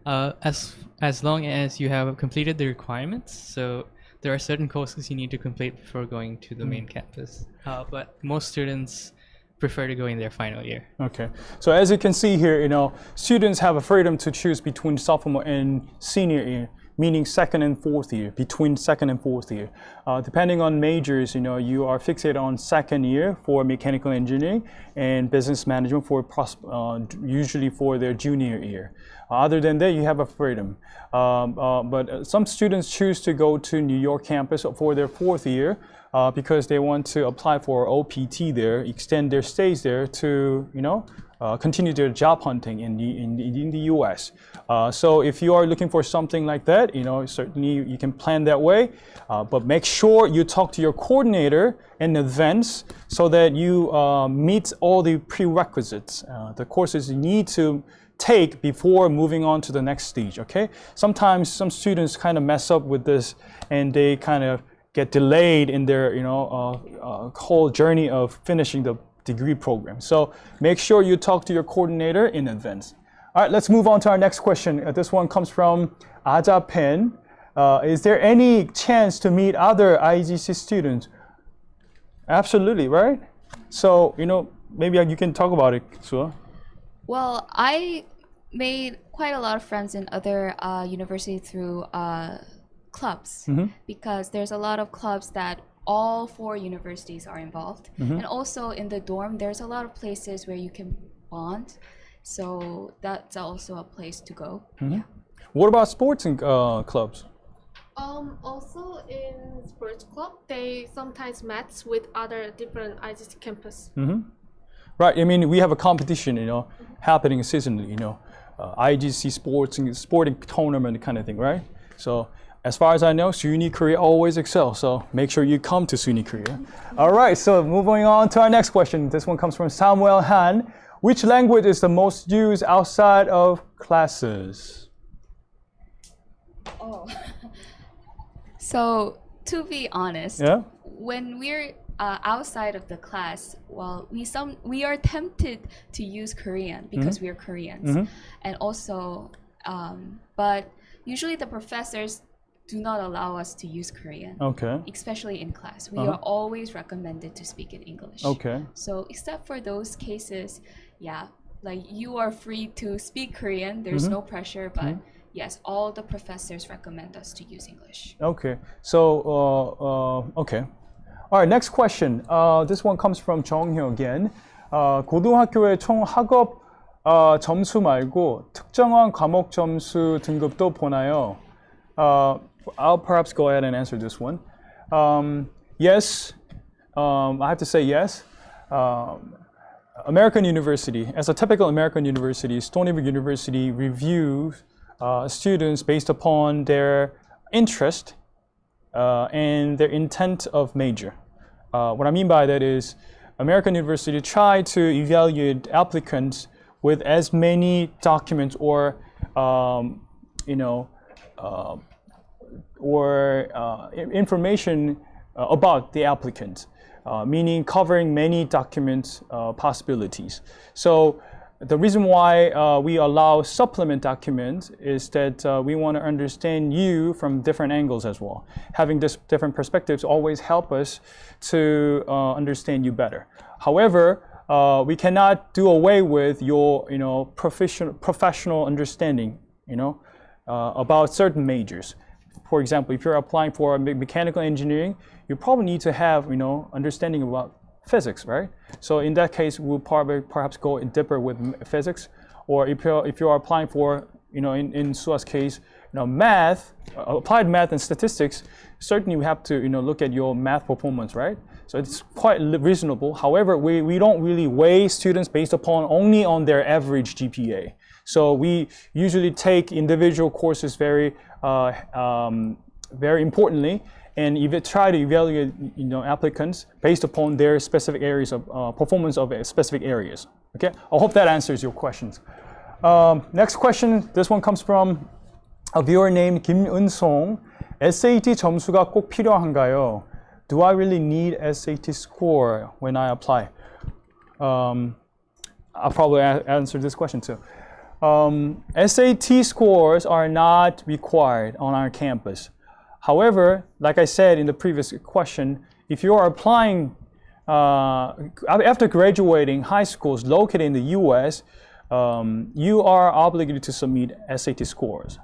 as long as you have completed the requirements. So there are certain courses you need to complete before going to the main campus. But most students prefer to go in their final year. Okay. So as you can see here, students have a freedom to choose between sophomore and senior year, meaning second and fourth year, between second and fourth year. Depending on majors, you are fixated on second year for mechanical engineering and business management for usually for their junior year. Other than that, you have a freedom. But some students choose to go to New York campus for their fourth year because they want to apply for OPT there, extend their stays there to, continue their job hunting in the U.S. So if you are looking for something like that, certainly you can plan that way. But make sure you talk to your coordinator in advance so that you meet all the prerequisites, the courses you need to take before moving on to the next stage, okay? Sometimes some students kind of mess up with this and they kind of get delayed in their, whole journey of finishing the degree program. So make sure you talk to your coordinator in advance. All right, let's move on to our next question. This one comes from Aja Pen. Is there any chance to meet other IGC students? Absolutely, right? So, maybe you can talk about it, Sua. Well, I made quite a lot of friends in other universities through clubs because there's a lot of clubs that all four universities are involved. And also in the dorm, there's a lot of places where you can bond. So that's also a place to go. Yeah. What about sports and clubs? Also in sports club, they sometimes match with other different IGC campus. Right, I mean, we have a competition, happening seasonally, IGC sports and sporting tournament kind of thing, right? So as far as I know, SUNY Korea always excel, so make sure you come to SUNY Korea. All right, so moving on to our next question. This one comes from Samuel Han. Which language is the most used outside of classes? Oh. So, to be honest, when we're outside of the class, well, we are tempted to use Korean because we are Koreans. And also, but usually the professors do not allow us to use Korean, especially in class. We are always recommended to speak in English. So except for those cases, like you are free to speak Korean, there's no pressure, but yes, all the professors recommend us to use English. Okay, so, okay. All right, next question. This one comes from 정hyun again. 고등학교의 총 학업 점수 말고 특정한 과목 점수 등급도 보나요? I'll perhaps go ahead and answer this one. Yes, I have to say yes. American University, as a typical American university, Stony Brook University reviews students based upon their interest and their intent of major. What I mean by that is American University try to evaluate applicants with as many documents or information about the applicant, meaning covering many document possibilities. So the reason why we allow supplement documents is that we want to understand you from different angles as well. Having this different perspectives always help us to understand you better. However, we cannot do away with your professional understanding about certain majors. For example, if you're applying for mechanical engineering, you probably need to have understanding about physics, right? So in that case, we'll probably perhaps go deeper with physics. Or if you're applying for, in Sua's case, math, applied math and statistics, certainly we have to look at your math performance, right? So it's quite reasonable. However, we don't really weigh students based upon only on their average GPA. So we usually take individual courses very very importantly, and try to evaluate applicants based upon their specific areas of performance of specific areas. Okay, I hope that answers your questions. Next question, this one comes from a viewer named Kim Eun-song. SAT 점수가 꼭 필요한가요? Do I really need SAT score when I apply? I'll probably answer this question too. SAT scores are not required on our campus. However, like I said in the previous question, if you are applying after graduating high schools located in the US, you are obligated to submit SAT scores.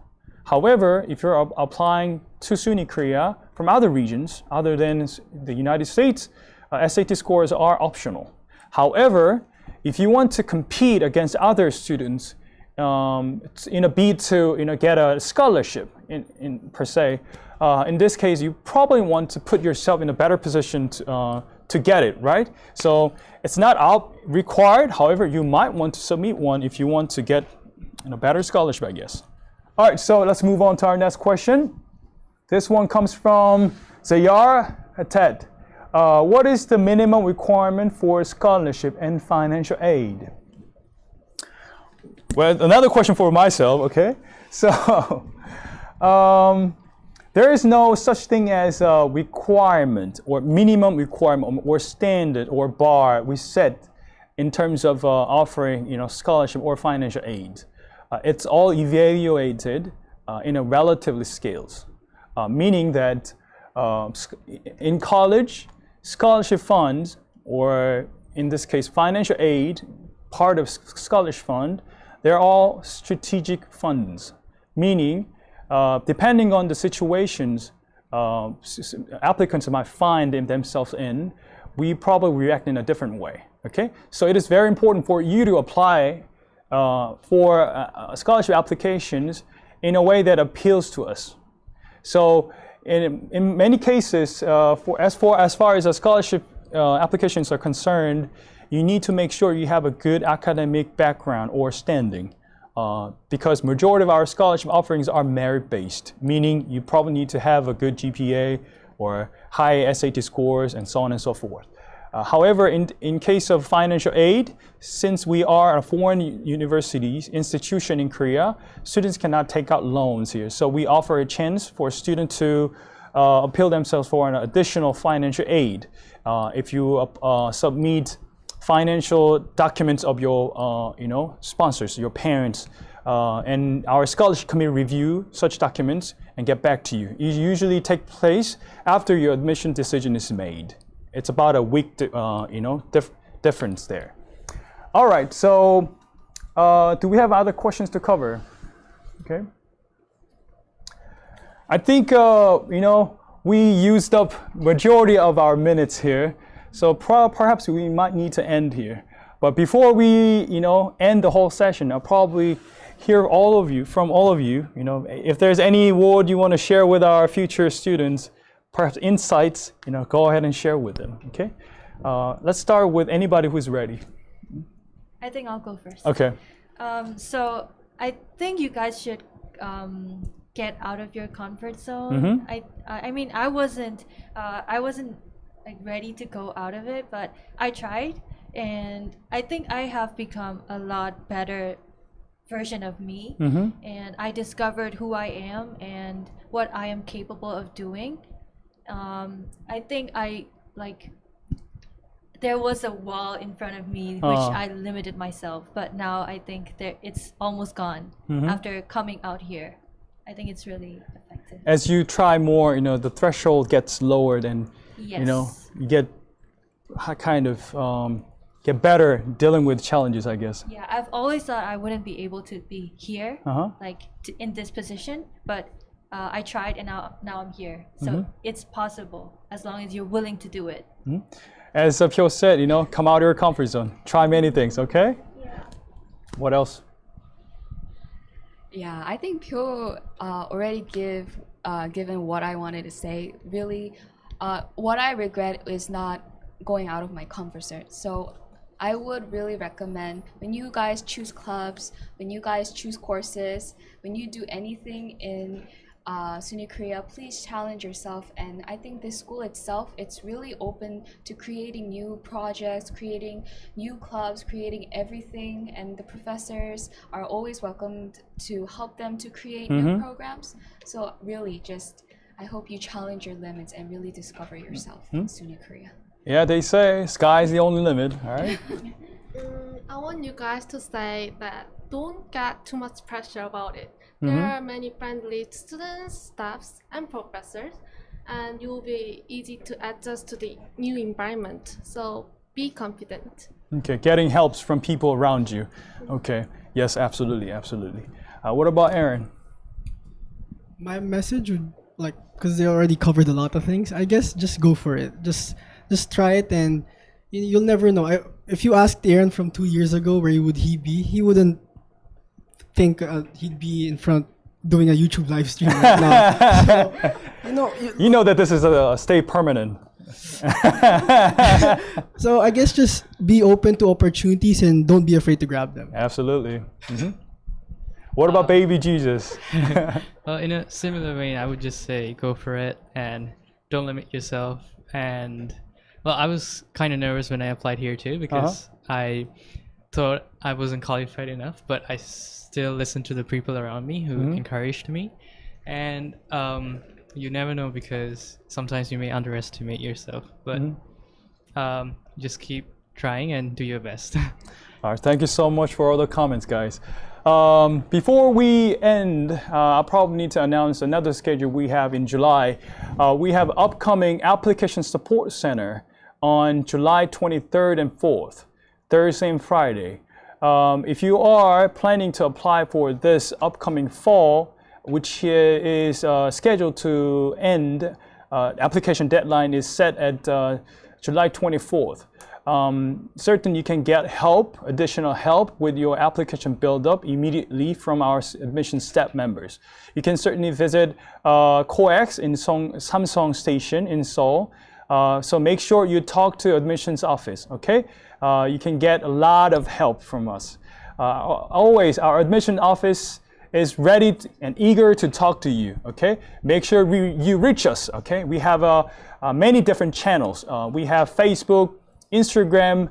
However, if you're applying to SUNY Korea from other regions other than the United States, SAT scores are optional. However, if you want to compete against other students in a bid to get a scholarship in per se, in this case, you probably want to put yourself in a better position to get it, right? So it's not required. However, you might want to submit one if you want to get a better scholarship, I guess. All right, so let's move on to our next question. This one comes from Zayar Hated. What is the minimum requirement for scholarship and financial aid? Well, another question for myself, okay? So, there is no such thing as a requirement or minimum requirement or standard or bar we set in terms of offering, scholarship or financial aid. It's all evaluated in a relatively scales, meaning that in college, scholarship funds, or in this case, financial aid, part of scholarship fund, they're all strategic funds, meaning depending on the situations applicants might find themselves in, we probably react in a different way, okay? So it is very important for you to apply for scholarship applications in a way that appeals to us. So in many cases, as far as the scholarship applications are concerned, you need to make sure you have a good academic background or standing, because majority of our scholarship offerings are merit-based, meaning you probably need to have a good GPA or high SAT scores and so on and so forth. However, in case of financial aid, since we are a foreign institution in Korea, students cannot take out loans here. So we offer a chance for students to appeal themselves for an additional financial aid. If you submit financial documents of your sponsors, your parents, and our scholarship committee review such documents and get back to you. It usually takes place after your admission decision is made. It's about a week, difference there. All right, so do we have other questions to cover? Okay. I think, we used up majority of our minutes here, so perhaps we might need to end here. But before we, end the whole session, I'll probably hear from all of you, if there's any word you want to share with our future students, perhaps insights, go ahead and share with them, okay? Let's start with anybody who's ready. I think I'll go first. Okay. So I think you guys should get out of your comfort zone. I mean, I wasn't like ready to go out of it, but I tried, and I think I have become a lot better version of me, and I discovered who I am and what I am capable of doing. I think there was a wall in front of me which I limited myself, but now I think it's almost gone after coming out here. I think it's really effective. As you try more, the threshold gets lowered, and you get kind of get better dealing with challenges, I guess. Yeah, I've always thought I wouldn't be able to be here, in this position, but I tried, and now I'm here. So it's possible as long as you're willing to do it. As Pyo said, come out of your comfort zone. Try many things, okay? Yeah. What else? Yeah, I think Pyo already given what I wanted to say. Really, what I regret is not going out of my comfort zone. So I would really recommend, when you guys choose clubs, when you guys choose courses, when you do anything in SUNY Korea, please challenge yourself. And I think this school itself, it's really open to creating new projects, creating new clubs, creating everything. And the professors are always welcomed to help them to create new programs. So really just, I hope you challenge your limits and really discover yourself in SUNY Korea. Yeah, they say sky's the only limit, all right? I want you guys to say that don't get too much pressure about it. There are many friendly students, staffs, and professors, and you will be easy to adjust to the new environment. So be confident. Okay, getting helps from people around you. Okay, yes, absolutely, absolutely. What about Aaron? My message would, like, because they already covered a lot of things, I guess just go for it. Just try it, and you'll never know. If you asked Aaron from 2 years ago where would he be, he wouldn't think he'd be in front doing a YouTube live stream right now. So, you know that this is a stay permanent. So I guess just be open to opportunities and don't be afraid to grab them. Absolutely. What about baby Jesus? Well, in a similar vein, I would just say go for it and don't limit yourself. And well, I was kind of nervous when I applied here too because I thought I wasn't qualified enough, but I still listened to the people around me who encouraged me. And you never know because sometimes you may underestimate yourself, but just keep trying and do your best. All right, thank you so much for all the comments, guys. Before we end, I probably need to announce another schedule we have in July. We have upcoming Application Support Center on July 23rd and 4th, Thursday and Friday. If you are planning to apply for this upcoming fall, which is scheduled to end, application deadline is set at July 24th. Certain you can get help, additional help with your application build-up immediately from our admission staff members. You can certainly visit COEX in Samsung Station in Seoul. So make sure you talk to admissions office, okay? You can get a lot of help from us. Always, our admission office is ready and eager to talk to you, okay? Make sure you reach us, okay? We have many different channels. We have Facebook, Instagram,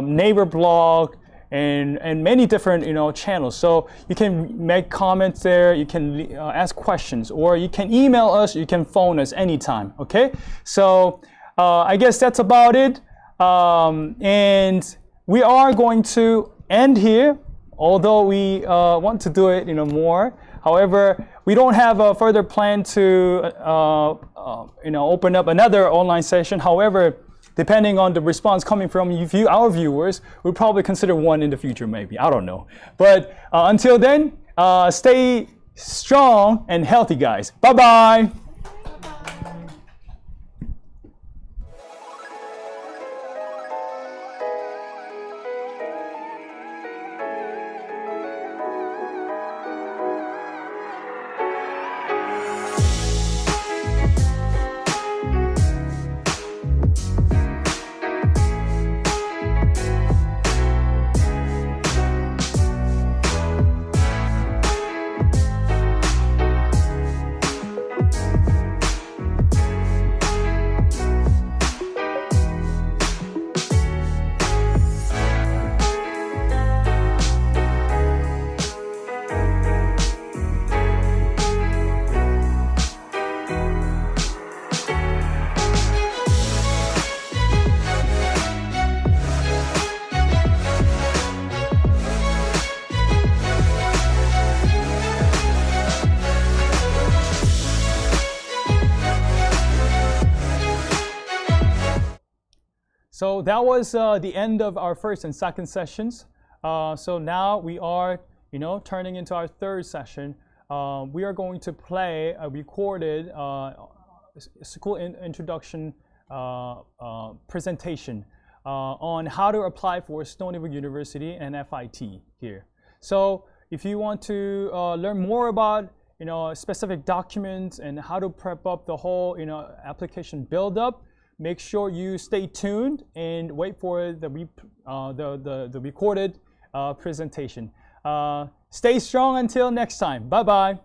Neighbor blog, and many different channels. So you can make comments there, you can ask questions, or you can email us, you can phone us anytime, okay? So I guess that's about it. And we are going to end here, although we want to do it more. However, we don't have a further plan to open up another online session. However, depending on the response coming from our viewers, we'll probably consider one in the future, maybe. I don't know. But until then, stay strong and healthy, guys. Bye-bye. So that was the end of our first and second sessions. So now we are, turning into our third session. We are going to play a recorded school introduction presentation on how to apply for Stony Brook University and FIT here. So if you want to learn more about specific documents and how to prep up the whole application build-up, make sure you stay tuned and wait for the recorded presentation. Stay strong until next time. Bye-bye.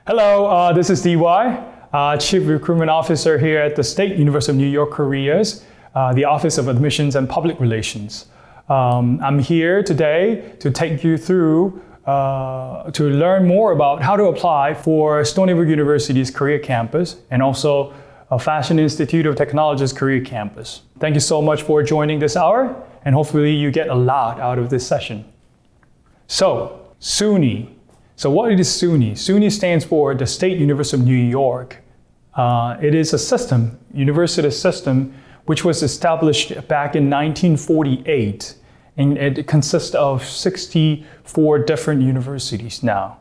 Hello, this is DY, Chief Recruitment Officer here at the State University of New York, Korea's the Office of Admissions and Public Relations. I'm here today to take you through to learn more about how to apply for Stony Brook University's Korea campus and also Fashion Institute of Technology's Korea campus. Thank you so much for joining this hour, and hopefully you get a lot out of this session. So, SUNY. So what is SUNY? SUNY stands for the State University of New York. It is a system, university system, which was established back in 1948, and it consists of 64 different universities now.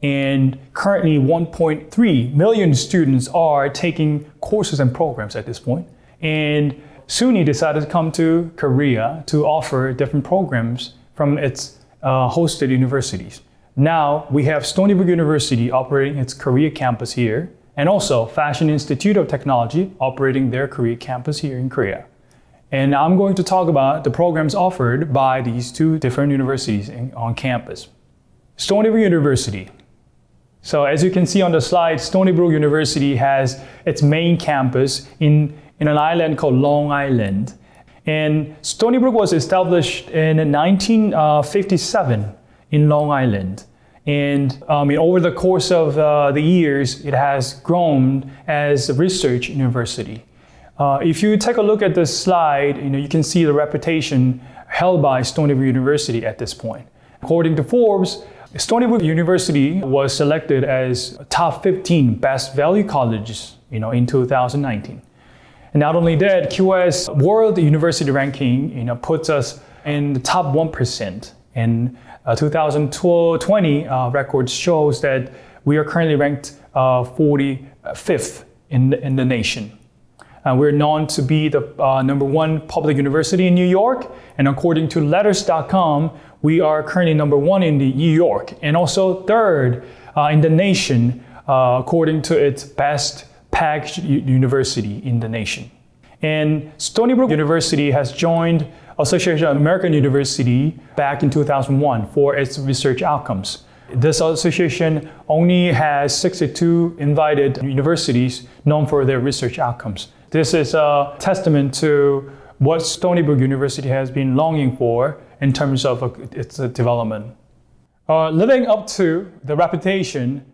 And currently 1.3 million students are taking courses and programs at this point. And SUNY decided to come to Korea to offer different programs from its hosted universities. Now we have Stony Brook University operating its Korea campus here, and also Fashion Institute of Technology operating their Korea campus here in Korea. And I'm going to talk about the programs offered by these two different universities on campus. Stony Brook University. So as you can see on the slide, Stony Brook University has its main campus in an island called Long Island. And Stony Brook was established in 1957 in Long Island. And over the course of the years, it has grown as a research university. If you take a look at this slide, you can see the reputation held by Stony Brook University at this point. According to Forbes, Stony Brook University was selected as top 15 best value colleges, in 2019. And not only that, QS World University Ranking, puts us in the top 1%. And 2020 records shows that we are currently ranked 45th in the nation. We're known to be the #1 public university in New York, and according to letters.com, we are currently #1 in New York, and also third in the nation according to its best packaged university in the nation. And Stony Brook University has joined Association of American University back in 2001 for its research outcomes. This association only has 62 invited universities known for their research outcomes. This is a testament to what Stony Brook University has been longing for in terms of its development. Living up to the reputation,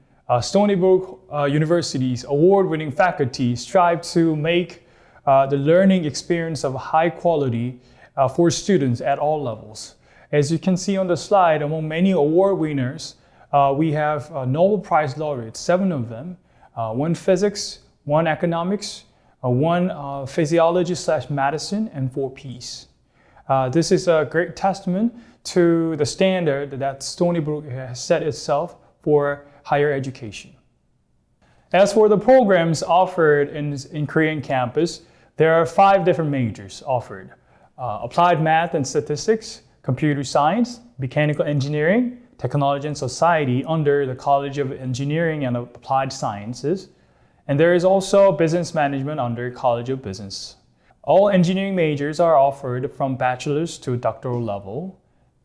Stony Brook University's award-winning faculty strive to make the learning experience of high quality for students at all levels. As you can see on the slide, among many award winners, we have Nobel Prize laureates, 7 of them, 1 physics, 1 economics, 1 physiology/medicine, and 4 peace. This is a great testament to the standard that Stony Brook has set itself for higher education. As for the programs offered in Korean campus, there are 5 different majors offered. Applied Math and Statistics, Computer Science, Mechanical Engineering, Technology and Society under the College of Engineering and Applied Sciences. And there is also Business Management under College of Business. All engineering majors are offered from bachelor's to doctoral level,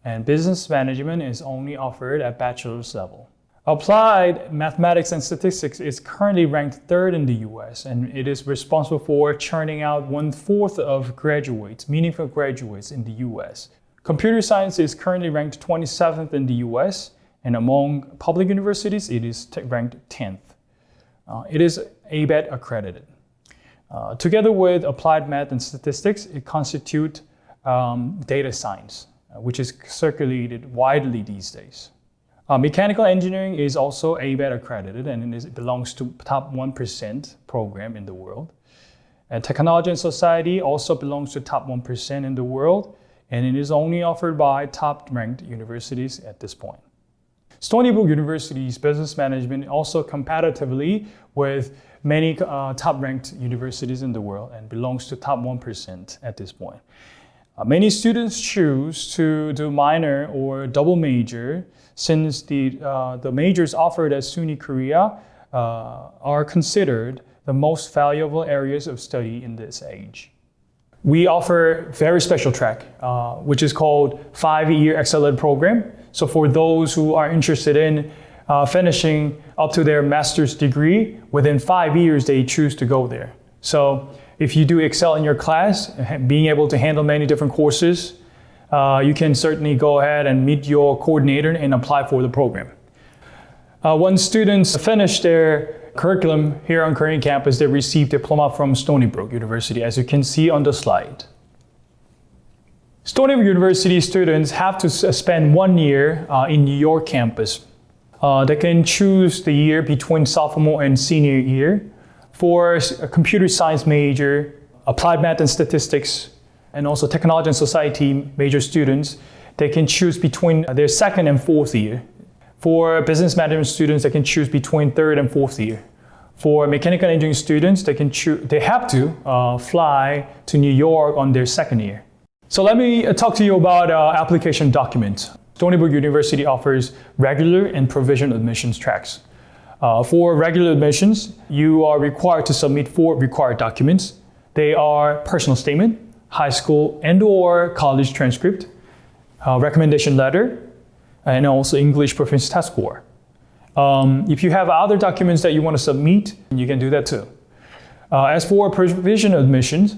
and Business Management is only offered at bachelor's level. Applied Mathematics and Statistics is currently ranked 3rd in the US, and it is responsible for churning out 1/4 of graduates, meaningful graduates in the US. Computer Science is currently ranked 27th in the US, and among public universities, it is ranked 10th. It is ABET accredited. Together with Applied Math and Statistics, it constitutes data science, which is circulated widely these days. Mechanical engineering is also ABET accredited, and it belongs to top 1% program in the world. And Technology and Society also belongs to top 1% in the world, and it is only offered by top-ranked universities at this point. Stony Brook University's business management also competitively with many top-ranked universities in the world and belongs to top 1% at this point. Many students choose to do minor or double major since the majors offered at SUNY Korea are considered the most valuable areas of study in this age. We offer very special track, which is called 5-year Accelerated Program. So for those who are interested in finishing up to their master's degree, within 5 years they choose to go there. So if you do excel in your class, being able to handle many different courses, you can certainly go ahead and meet your coordinator and apply for the program. Once students finish their curriculum here on Korean campus, they receive diploma from Stony Brook University, as you can see on the slide. Stony Brook University students have to spend 1 year in New York campus. They can choose the year between sophomore and senior year. For a computer science major, applied math and statistics, and also technology and society major students, they can choose between their second and fourth year. For business management students, they can choose between third and fourth year. For mechanical engineering students, they have to fly to New York on their second year. So let me talk to you about application documents. Stony Brook University offers regular and provisional admissions tracks. For regular admissions, you are required to submit 4 required documents. They are personal statement, high school and/or college transcript, recommendation letter, and also English proficiency test score. If you have other documents that you want to submit, you can do that too. As for provisional admissions,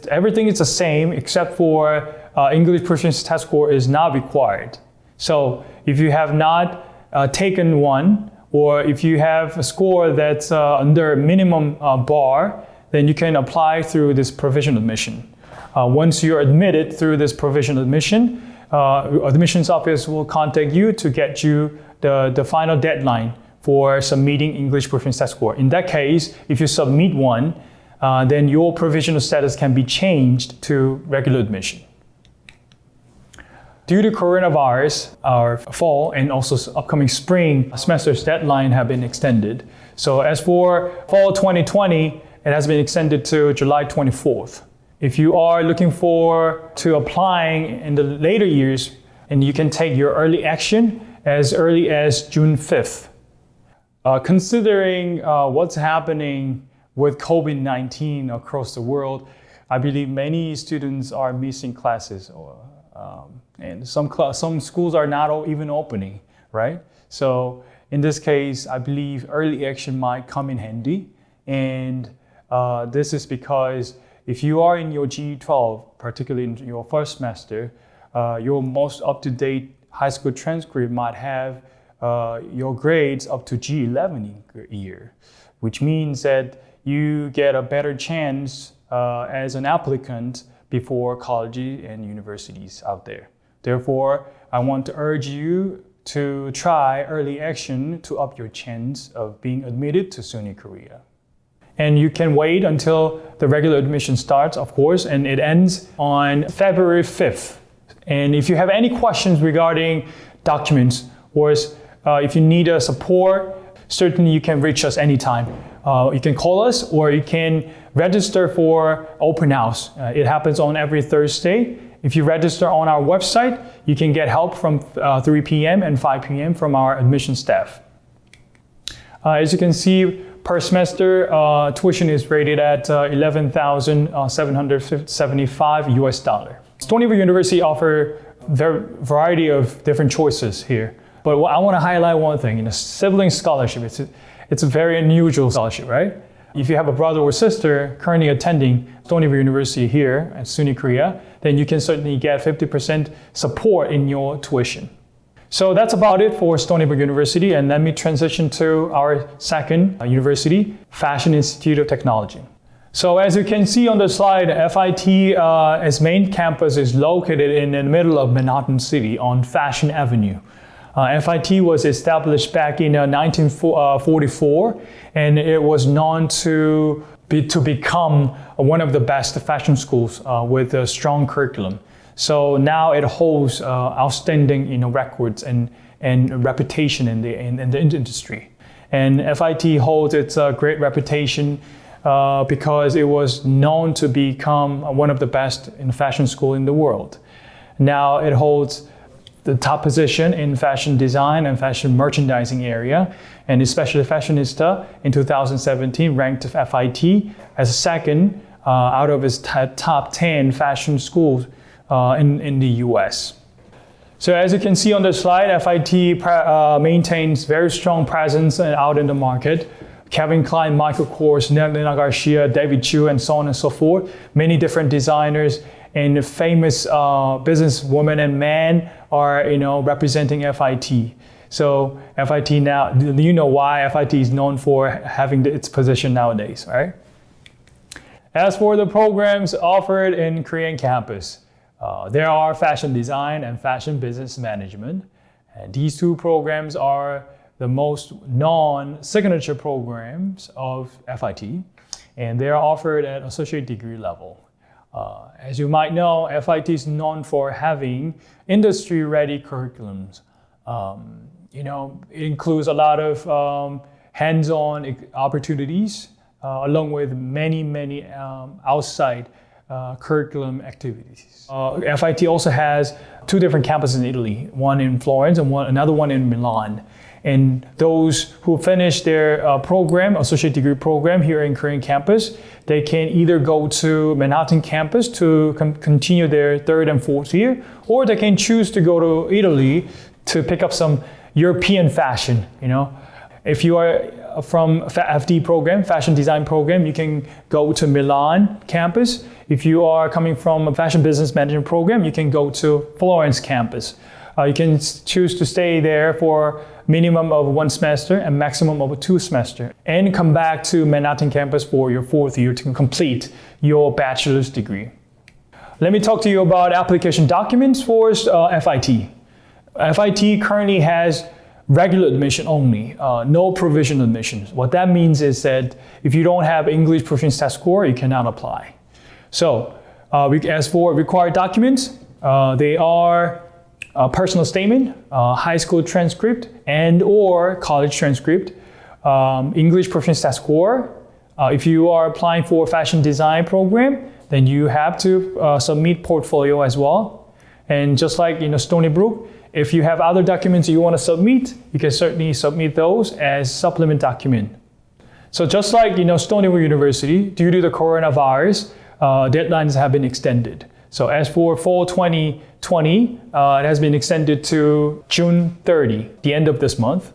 everything is the same except for English proficiency test score is not required. So if you have not taken one, or if you have a score that's under minimum bar, then you can apply through this provisional admission. Once you're admitted through this provisional admission, admissions office will contact you to get you the final deadline for submitting English proficiency test score. In that case, if you submit one, then your provisional status can be changed to regular admission. Due to coronavirus, our fall and also upcoming spring semester's deadline have been extended. So as for fall 2020, it has been extended to July 24th. If you are looking forward to applying in the later years, and you can take your early action as early as June 5th. Considering what's happening with COVID-19 across the world, I believe many students are missing classes, and some schools are not even opening, right? So in this case, I believe early action might come in handy, and this is because if you are in your GE12, particularly in your first semester, your most up-to-date high school transcript might have your grades up to G11 year, which means that you get a better chance as an applicant before colleges and universities out there. Therefore, I want to urge you to try early action to up your chance of being admitted to SUNY Korea. And you can wait until the regular admission starts, of course, and it ends on February 5th. And if you have any questions regarding documents, or if you need support, certainly you can reach us anytime. You can call us, or you can register for open house. It happens on every Thursday. If you register on our website, you can get help from 3 p.m. and 5 p.m. from our admission staff. As you can see, per semester, tuition is rated at $11,775 US. Stony Brook University offers a variety of different choices here. But I want to highlight one thing, Sibling Scholarship. It's a very unusual scholarship, right? If you have a brother or sister currently attending Stony Brook University here at SUNY Korea, then you can certainly get 50% support in your tuition. So that's about it for Stony Brook University, and let me transition to our second university, Fashion Institute of Technology. So as you can see on the slide, FIT, its main campus is located in the middle of Manhattan City on Fashion Avenue. FIT was established back in 1944, and it was known to become one of the best fashion schools with a strong curriculum. So now it holds outstanding records and reputation in the industry. And FIT holds its great reputation because it was known to become one of the best in fashion school in the world. Now it holds the top position in fashion design and fashion merchandising area, and especially Fashionista in 2017 ranked FIT as second out of its top 10 fashion schools in the US. So as you can see on the slide, FIT maintains very strong presence out in the market. Calvin Klein, Michael Kors, Nelena Garcia, David Chu, and so on and so forth. Many different designers and famous businesswomen and men are, representing FIT. So FIT now, you know why FIT is known for having its position nowadays, right? As for the programs offered in Korean campus, there are fashion design and fashion business management. And these two programs are the most non-signature programs of FIT, and they are offered at associate degree level. As you might know, FIT is known for having industry-ready curriculums. It includes a lot of hands-on opportunities, along with many outside curriculum activities. FIT also has two different campuses in Italy, one in Florence and another one in Milan. And those who finish their program, associate degree program here in Korean campus, they can either go to Manhattan campus to continue their third and fourth year, or they can choose to go to Italy to pick up some European fashion. If you are from FD program, fashion design program, you can go to Milan campus. If you are coming from a fashion business management program, you can go to Florence campus. You can choose to stay there for minimum of 1 semester and maximum of 2 semesters, and come back to Manhattan campus for your 4th year to complete your bachelor's degree. Let me talk to you about application documents for FIT. FIT currently has regular admission only, no provisional admissions. What that means is that if you don't have English proficiency test score, you cannot apply. So as for required documents, they are a personal statement, high school transcript, and or college transcript, English proficiency test score. If you are applying for a fashion design program, then you have to submit portfolio as well. And just like Stony Brook, if you have other documents you want to submit, you can certainly submit those as supplement document. So just like Stony Brook University, due to the coronavirus, deadlines have been extended. So as for fall 2020, it has been extended to June 30, the end of this month.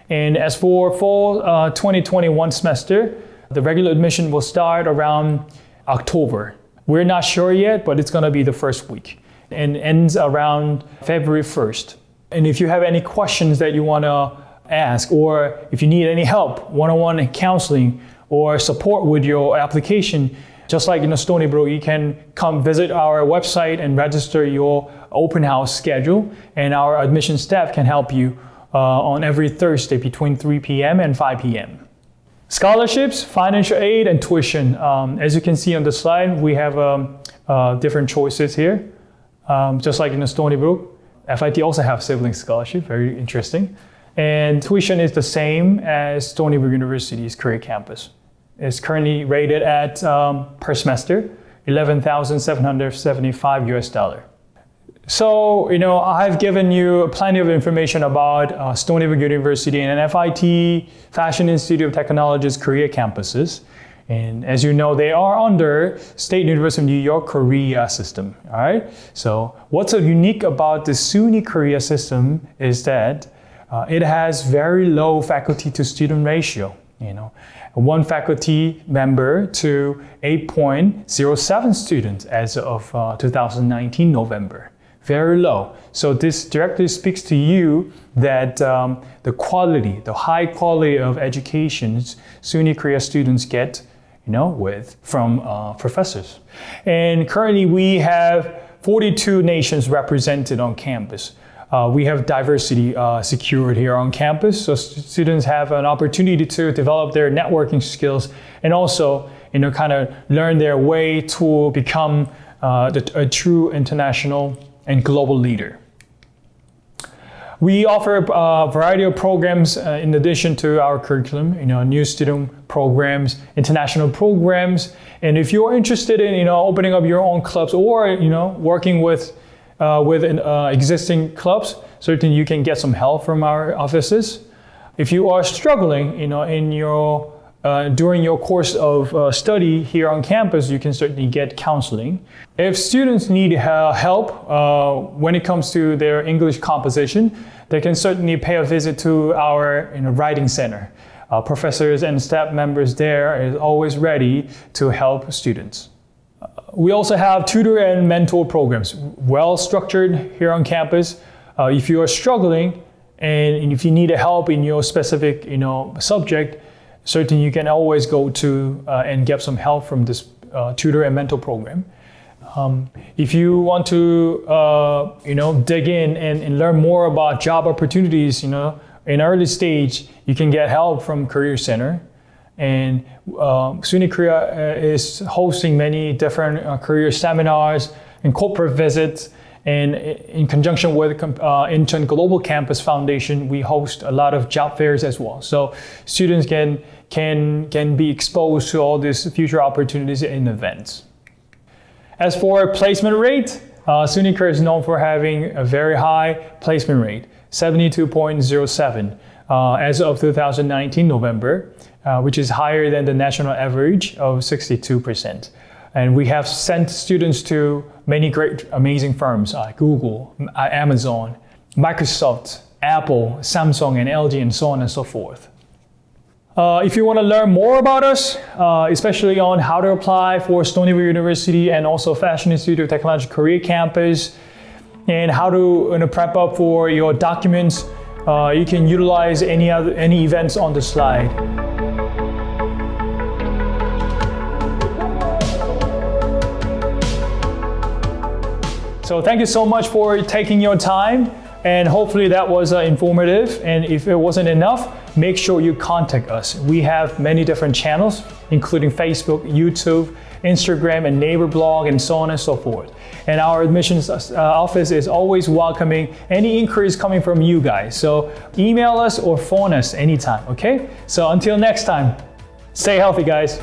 And as for fall 2021 semester, the regular admission will start around October. We're not sure yet, but it's going to be the first week and ends around February 1st. And if you have any questions that you want to ask, or if you need any help, one-on-one counseling or support with your application, just like Stony Brook, you can come visit our website and register your open house schedule, and our admission staff can help you on every Thursday between 3 p.m. and 5 p.m. Scholarships, financial aid, and tuition. As you can see on the slide, we have different choices here. Just like Stony Brook, FIT also have Sibling Scholarship, very interesting. And tuition is the same as Stony Brook University's career campus. It's currently rated at, per semester, $11,775 US. So, I've given you plenty of information about Stony Brook University and FIT, Fashion Institute of Technology's Korea campuses. And as you know, they are under State University of New York Korea system, all right? So what's so unique about the SUNY Korea system is that it has very low faculty to student ratio, one faculty member to 8.07 students as of 2019 November. Very low. So this directly speaks to you that the quality, the high quality of educations SUNY Korea students get, from professors. And currently we have 42 nations represented on campus. We have diversity secured here on campus, so students have an opportunity to develop their networking skills and also, kind of learn their way to become a true international and global leader. We offer a variety of programs in addition to our curriculum, new student programs, international programs. And if you're interested in, opening up your own clubs or, working with existing clubs, certainly you can get some help from our offices. If you are struggling, in your during your course of study here on campus, you can certainly get counseling. If students need help when it comes to their English composition, they can certainly pay a visit to our writing center. Professors and staff members there are always ready to help students. We also have tutor and mentor programs, well structured here on campus. If you are struggling and if you need help in your specific subject, certainly you can always go to and get some help from this tutor and mentor program. If you want to dig in and learn more about job opportunities in early stage, you can get help from Career Center. And SUNY Korea is hosting many different career seminars and corporate visits. And in conjunction with Incheon Global Campus Foundation, we host a lot of job fairs as well. So students can be exposed to all these future opportunities in events. As for placement rate, SUNY Korea is known for having a very high placement rate, 72.07 as of 2019 November, which is higher than the national average of 62%. And we have sent students to many great, amazing firms like Google, Amazon, Microsoft, Apple, Samsung, and LG, and so on and so forth. If you want to learn more about us, especially on how to apply for Stony University and also Fashion Institute of Technology Korea campus, and how to prep up for your documents, you can utilize any events on the slide. So thank you so much for taking your time, and hopefully that was informative. And if it wasn't enough, make sure you contact us. We have many different channels, including Facebook, YouTube, Instagram, and neighbor blog, and so on and so forth. And our admissions office is always welcoming any inquiries coming from you guys. So email us or phone us anytime, okay? So until next time, stay healthy, guys.